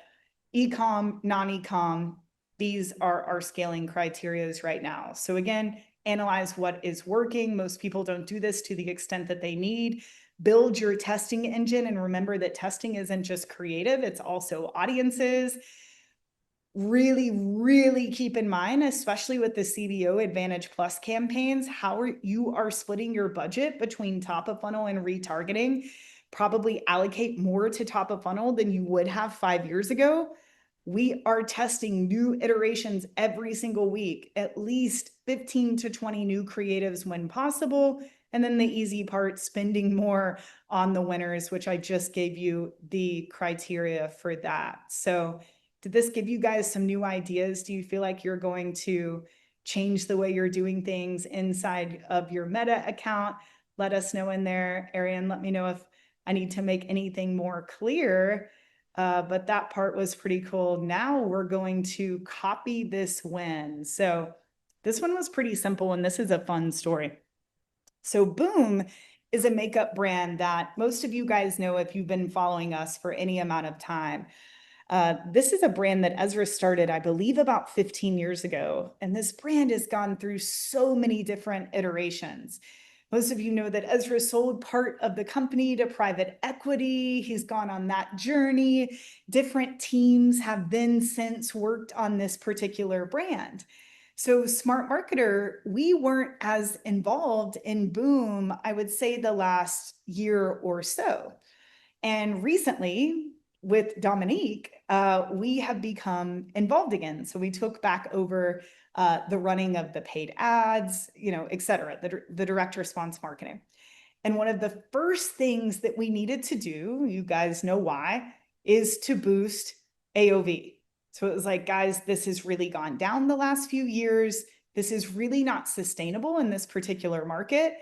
e-com, non-e-com, these are our scaling criterias right now. So again, analyze what is working. Most people don't do this to the extent that they need. Build your testing engine, and remember that testing isn't just creative, it's also audiences. Really, really keep in mind, especially with the CBO Advantage Plus campaigns, how you are splitting your budget between top of funnel and retargeting. Probably allocate more to top of funnel than you would have 5 years ago. We are testing new iterations every single week, at least 15 to 20 new creatives when possible. And then the easy part, spending more on the winners, which I just gave you the criteria for that. So did this give you guys some new ideas? Do you feel like you're going to change the way you're doing things inside of your Meta account? Let us know in there. Arian, let me know if I need to make anything more clear. But that part was pretty cool. Now we're going to copy this win. So this one was pretty simple, and this is a fun story. So Boom is a makeup brand that most of you guys know if you've been following us for any amount of time. This is a brand that Ezra started, I believe, about 15 years ago. And this brand has gone through so many different iterations. Most of you know that Ezra sold part of the company to private equity. He's gone on that journey. Different teams have then since worked on this particular brand. So Smart Marketer, we weren't as involved in Boom, I would say the last year or so. And recently, with Dominique, we have become involved again. So we took back over the running of the paid ads, et cetera, the direct response marketing. And one of the first things that we needed to do, you guys know why, is to boost AOV. So it was like, guys, this has really gone down the last few years. This is really not sustainable in this particular market.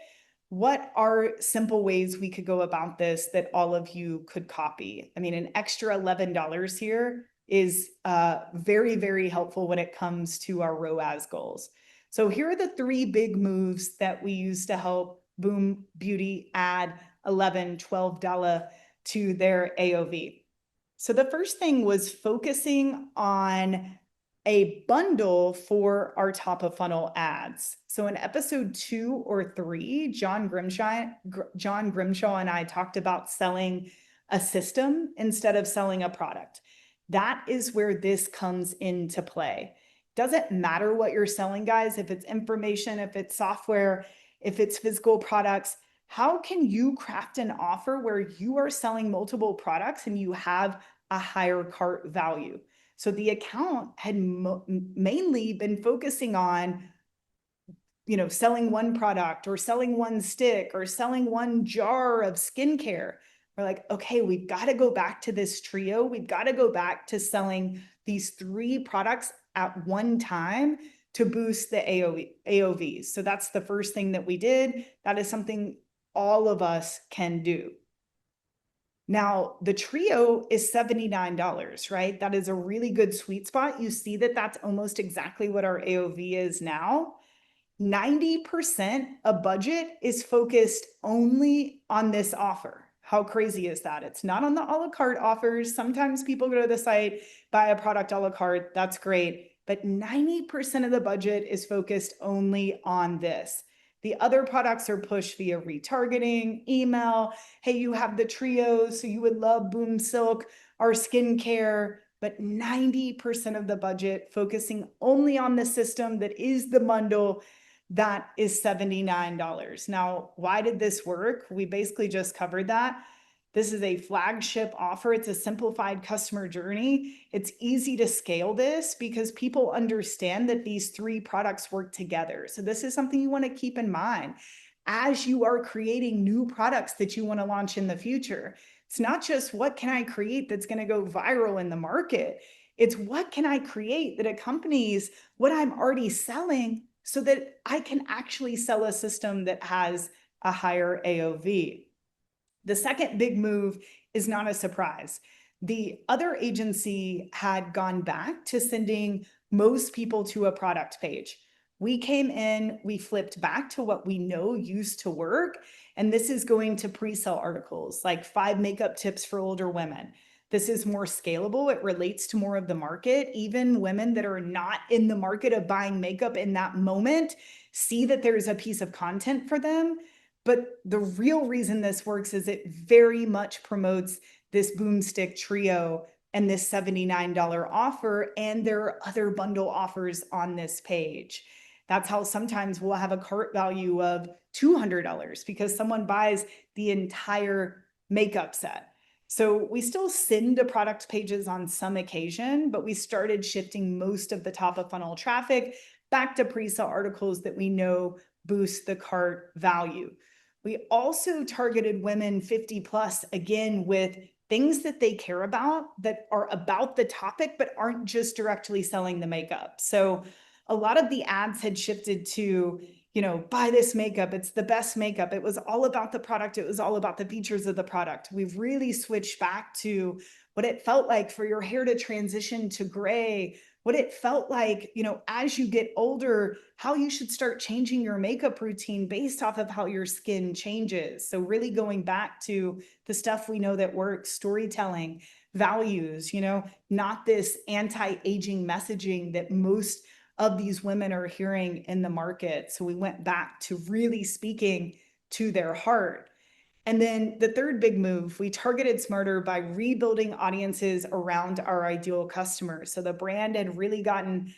What are simple ways we could go about this that all of you could copy? I mean, an extra $11 here is very, very helpful when it comes to our ROAS goals. So here are the 3 big moves that we use to help Boom Beauty add $11, $12 to their AOV. So the first thing was focusing on a bundle for our top of funnel ads. So in episode 2 or 3, John Grimshaw and I talked about selling a system instead of selling a product. That is where this comes into play. Doesn't matter what you're selling, guys, if it's information, if it's software, if it's physical products, how can you craft an offer where you are selling multiple products and you have a higher cart value? So the account had mainly been focusing on, selling one product or selling one stick or selling one jar of skincare. We're like, okay, we've got to go back to this trio. We've got to go back to selling these 3 products at one time to boost the AOVs. So that's the first thing that we did. That is something all of us can do. Now, the trio is $79, right? That is a really good sweet spot. You see that that's almost exactly what our AOV is now. 90% of budget is focused only on this offer. How crazy is that? It's not on the a la carte offers. Sometimes people go to the site, buy a product a la carte. That's great. But 90% of the budget is focused only on this. The other products are pushed via retargeting, email. Hey, you have the trio, so you would love Boom Silk, our skincare, but 90% of the budget focusing only on the system that is the bundle that is $79. Now, why did this work? We basically just covered that. This is a flagship offer. It's a simplified customer journey. It's easy to scale this because people understand that these 3 products work together. So this is something you want to keep in mind as you are creating new products that you want to launch in the future. It's not just what can I create that's going to go viral in the market. It's what can I create that accompanies what I'm already selling so that I can actually sell a system that has a higher AOV. The second big move is not a surprise. The other agency had gone back to sending most people to a product page. We came in, we flipped back to what we know used to work, and this is going to pre-sale articles like 5 makeup tips for older women. This is more scalable. It relates to more of the market. Even women that are not in the market of buying makeup in that moment see that there's a piece of content for them. But the real reason this works is it very much promotes this Boomstick trio and this $79 offer, and there are other bundle offers on this page. That's how sometimes we'll have a cart value of $200 because someone buys the entire makeup set. So we still send to product pages on some occasion, but we started shifting most of the top of funnel traffic back to pre-sale articles that we know boost the cart value. We also targeted women 50 plus, again, with things that they care about that are about the topic, but aren't just directly selling the makeup. So a lot of the ads had shifted to, buy this makeup. It's the best makeup. It was all about the product. It was all about the features of the product. We've really switched back to what it felt like for your hair to transition to gray what it felt like, as you get older, how you should start changing your makeup routine based off of how your skin changes. So really going back to the stuff we know that works, storytelling, values, not this anti-aging messaging that most of these women are hearing in the market. So we went back to really speaking to their heart. And then the third big move, we targeted smarter by rebuilding audiences around our ideal customers. So the brand had really gotten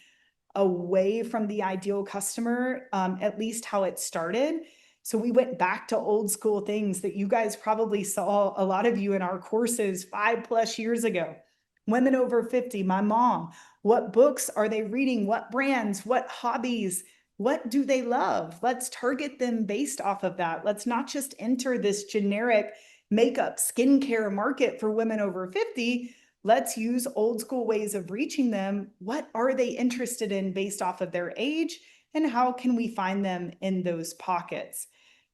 away from the ideal customer, at least how it started. So we went back to old school things that you guys probably saw, a lot of you in our courses 5+ years ago. Women over 50, my mom, what books are they reading? What brands? What hobbies? What do they love? Let's target them based off of that. Let's not just enter this generic makeup, skincare market for women over 50. Let's use old school ways of reaching them. What are they interested in based off of their age? And how can we find them in those pockets?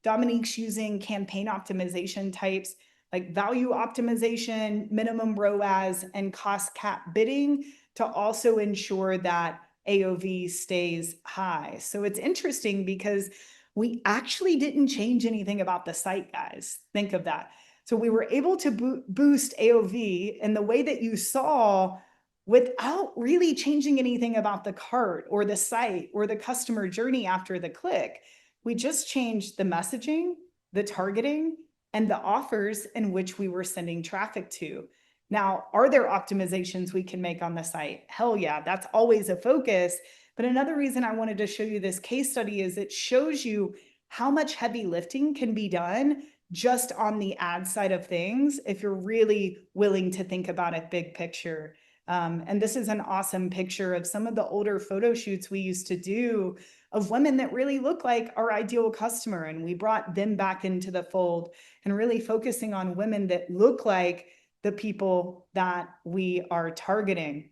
Dominique's using campaign optimization types like value optimization, minimum ROAS, and cost cap bidding to also ensure that AOV stays high. So it's interesting because we actually didn't change anything about the site, guys. Think of that. So we were able to boost AOV in the way that you saw without really changing anything about the cart or the site or the customer journey after the click. We just changed the messaging, the targeting, and the offers in which we were sending traffic to. Now, are there optimizations we can make on the site? Hell yeah, that's always a focus. But another reason I wanted to show you this case study is it shows you how much heavy lifting can be done just on the ad side of things if you're really willing to think about it big picture. And this is an awesome picture of some of the older photo shoots we used to do of women that really look like our ideal customer. And we brought them back into the fold and really focusing on women that look like the people that we are targeting.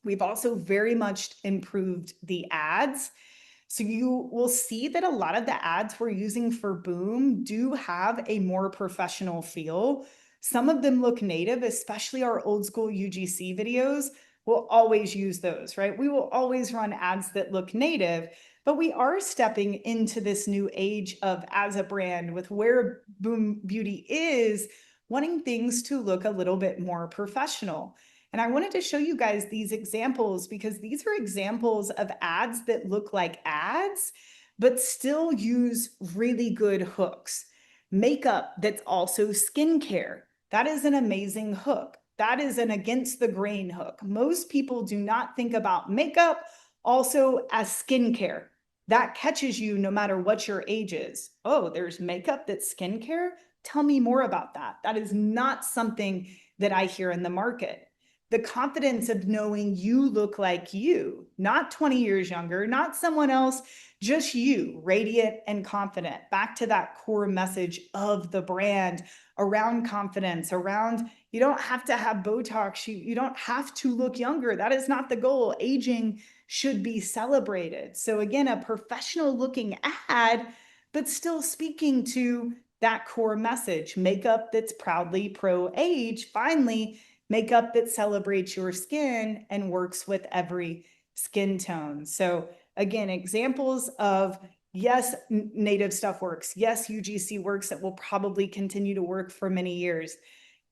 We've also very much improved the ads. So you will see that a lot of the ads we're using for Boom do have a more professional feel. Some of them look native, especially our old school UGC videos. We'll always use those, right? We will always run ads that look native, but we are stepping into this new age of, as a brand, with where Boom Beauty is, wanting things to look a little bit more professional. And I wanted to show you guys these examples because these are examples of ads that look like ads, but still use really good hooks. Makeup that's also skincare. That is an amazing hook. That is an against the grain hook. Most people do not think about makeup also as skincare. That catches you no matter what your age is. Oh, there's makeup that's skincare? Tell me more about that. That is not something that I hear in the market. The confidence of knowing you look like you, not 20 years younger, not someone else, just you, radiant and confident. Back to that core message of the brand around confidence, around you don't have to have Botox, you don't have to look younger. That is not the goal. Aging should be celebrated. So again, a professional looking ad, but still speaking to that core message. Makeup that's proudly pro-age, finally, makeup that celebrates your skin and works with every skin tone. So again, examples of, yes, native stuff works. Yes, UGC works. That will probably continue to work for many years.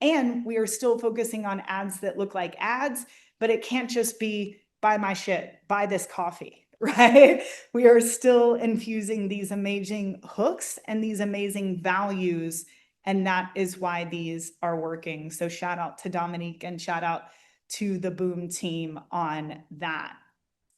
And we are still focusing on ads that look like ads, but it can't just be buy my shit, buy this coffee, right? We are still infusing these amazing hooks and these amazing values. And that is why these are working. So shout out to Dominique and shout out to the Boom team on that.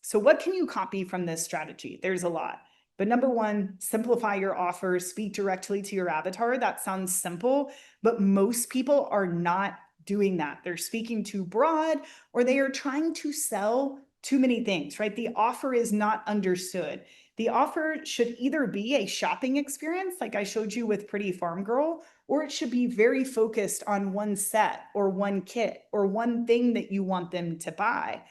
So what can you copy from this strategy? There's a lot. But number one, simplify your offer, speak directly to your avatar. That sounds simple, but most people are not doing that. They're speaking too broad or they are trying to sell too many things, right? The offer is not understood. The offer should either be a shopping experience, like I showed you with Pretty Farm Girl, or it should be very focused on one set or one kit or one thing that you want them to buy.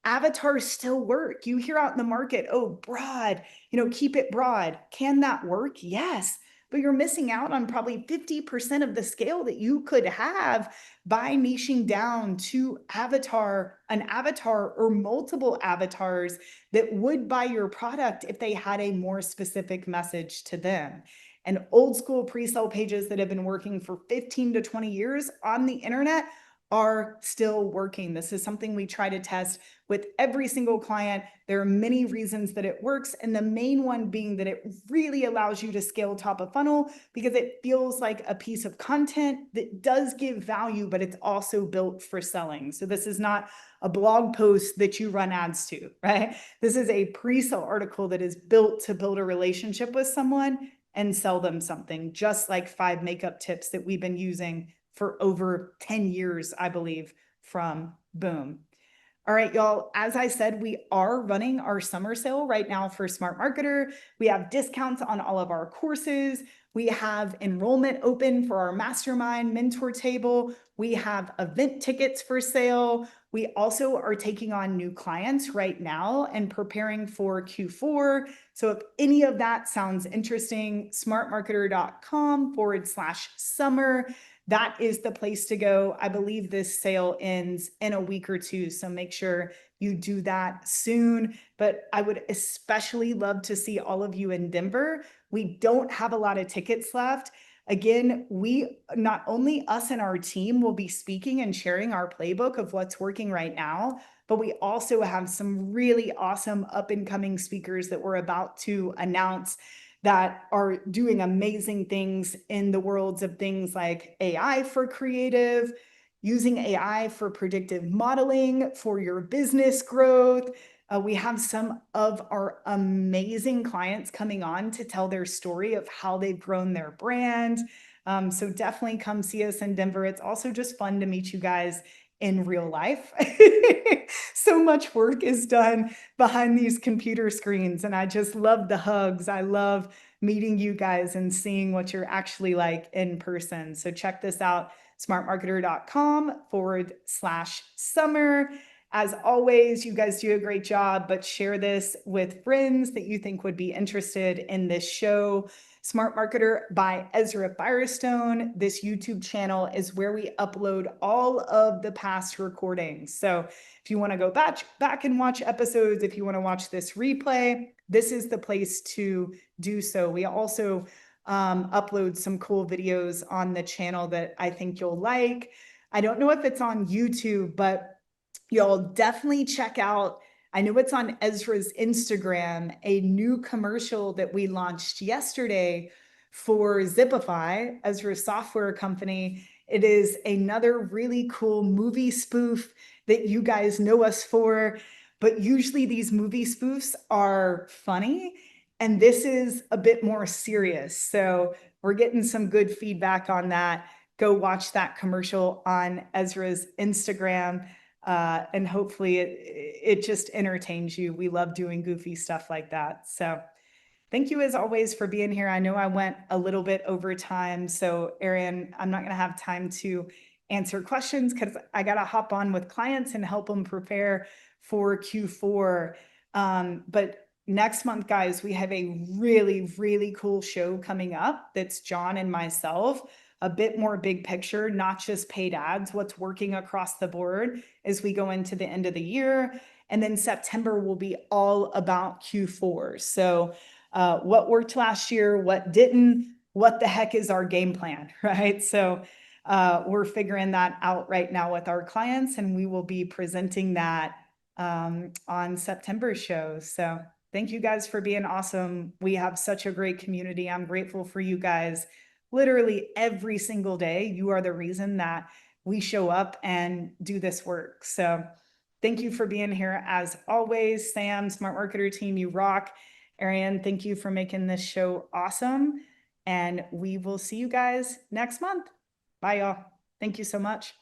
Avatars still work. You hear out in the market, oh, broad, keep it broad. Can that work? Yes. but you're missing out on probably 50% of the scale that you could have by niching down to an avatar or multiple avatars that would buy your product if they had a more specific message to them. And old school pre-sale pages that have been working for 15 to 20 years on the internet are still working. This is something we try to test with every single client. There are many reasons that it works, and the main one being that it really allows you to scale top of funnel because it feels like a piece of content that does give value, but it's also built for selling. So this is not a blog post that you run ads to, right? This is a pre-sale article that is built to build a relationship with someone and sell them something, just like 5 makeup tips that we've been using for over 10 years, I believe, from Boom. All right, y'all, as I said, we are running our summer sale right now for Smart Marketer. We have discounts on all of our courses. We have enrollment open for our mastermind mentor table. We have event tickets for sale. We also are taking on new clients right now and preparing for Q4. So if any of that sounds interesting, smartmarketer.com/summer. That is the place to go. I believe this sale ends in a week or two, so make sure you do that soon. But I would especially love to see all of you in Denver. We don't have a lot of tickets left. Again, not only us and our team will be speaking and sharing our playbook of what's working right now, but we also have some really awesome up and coming speakers that we're about to announce that are doing amazing things in the worlds of things like AI for creative, using AI for predictive modeling for your business growth. We have some of our amazing clients coming on to tell their story of how they've grown their brand. So definitely come see us in Denver. It's also just fun to meet you guys in real life. So much work is done behind these computer screens, and I just love the hugs. I love meeting you guys and seeing what you're actually like in person. So check this out, smartmarketer.com/summer. As always, you guys do a great job, but share this with friends that you think would be interested in this show. Smart Marketer by Ezra Firestone. This YouTube channel is where we upload all of the past recordings. So if you want to go back and watch episodes, if you want to watch this replay, this is the place to do so. We also upload some cool videos on the channel that I think you'll like. I don't know if it's on YouTube, but you'll definitely check out, I know it's on Ezra's Instagram, a new commercial that we launched yesterday for Zipify, Ezra's software company. It is another really cool movie spoof that you guys know us for, but usually these movie spoofs are funny, and this is a bit more serious. So we're getting some good feedback on that. Go watch that commercial on Ezra's Instagram. And hopefully it just entertains you. We love doing goofy stuff like that. So thank you as always for being here. I know I went a little bit over time. So Arian, I'm not going to have time to answer questions because I got to hop on with clients and help them prepare for Q4. But next month, guys, we have a really, really cool show coming up. That's John and myself. A bit more big picture, not just paid ads, what's working across the board as we go into the end of the year. And then September will be all about Q4. So what worked last year, what didn't, what the heck is our game plan, right? So we're figuring that out right now with our clients, and we will be presenting that on September's show. So thank you guys for being awesome. We have such a great community. I'm grateful for you guys. Literally every single day, you are the reason that we show up and do this work. So thank you for being here as always. Sam, Smart Marketer team, you rock. Arian, thank you for making this show awesome. And we will see you guys next month. Bye, y'all. Thank you so much.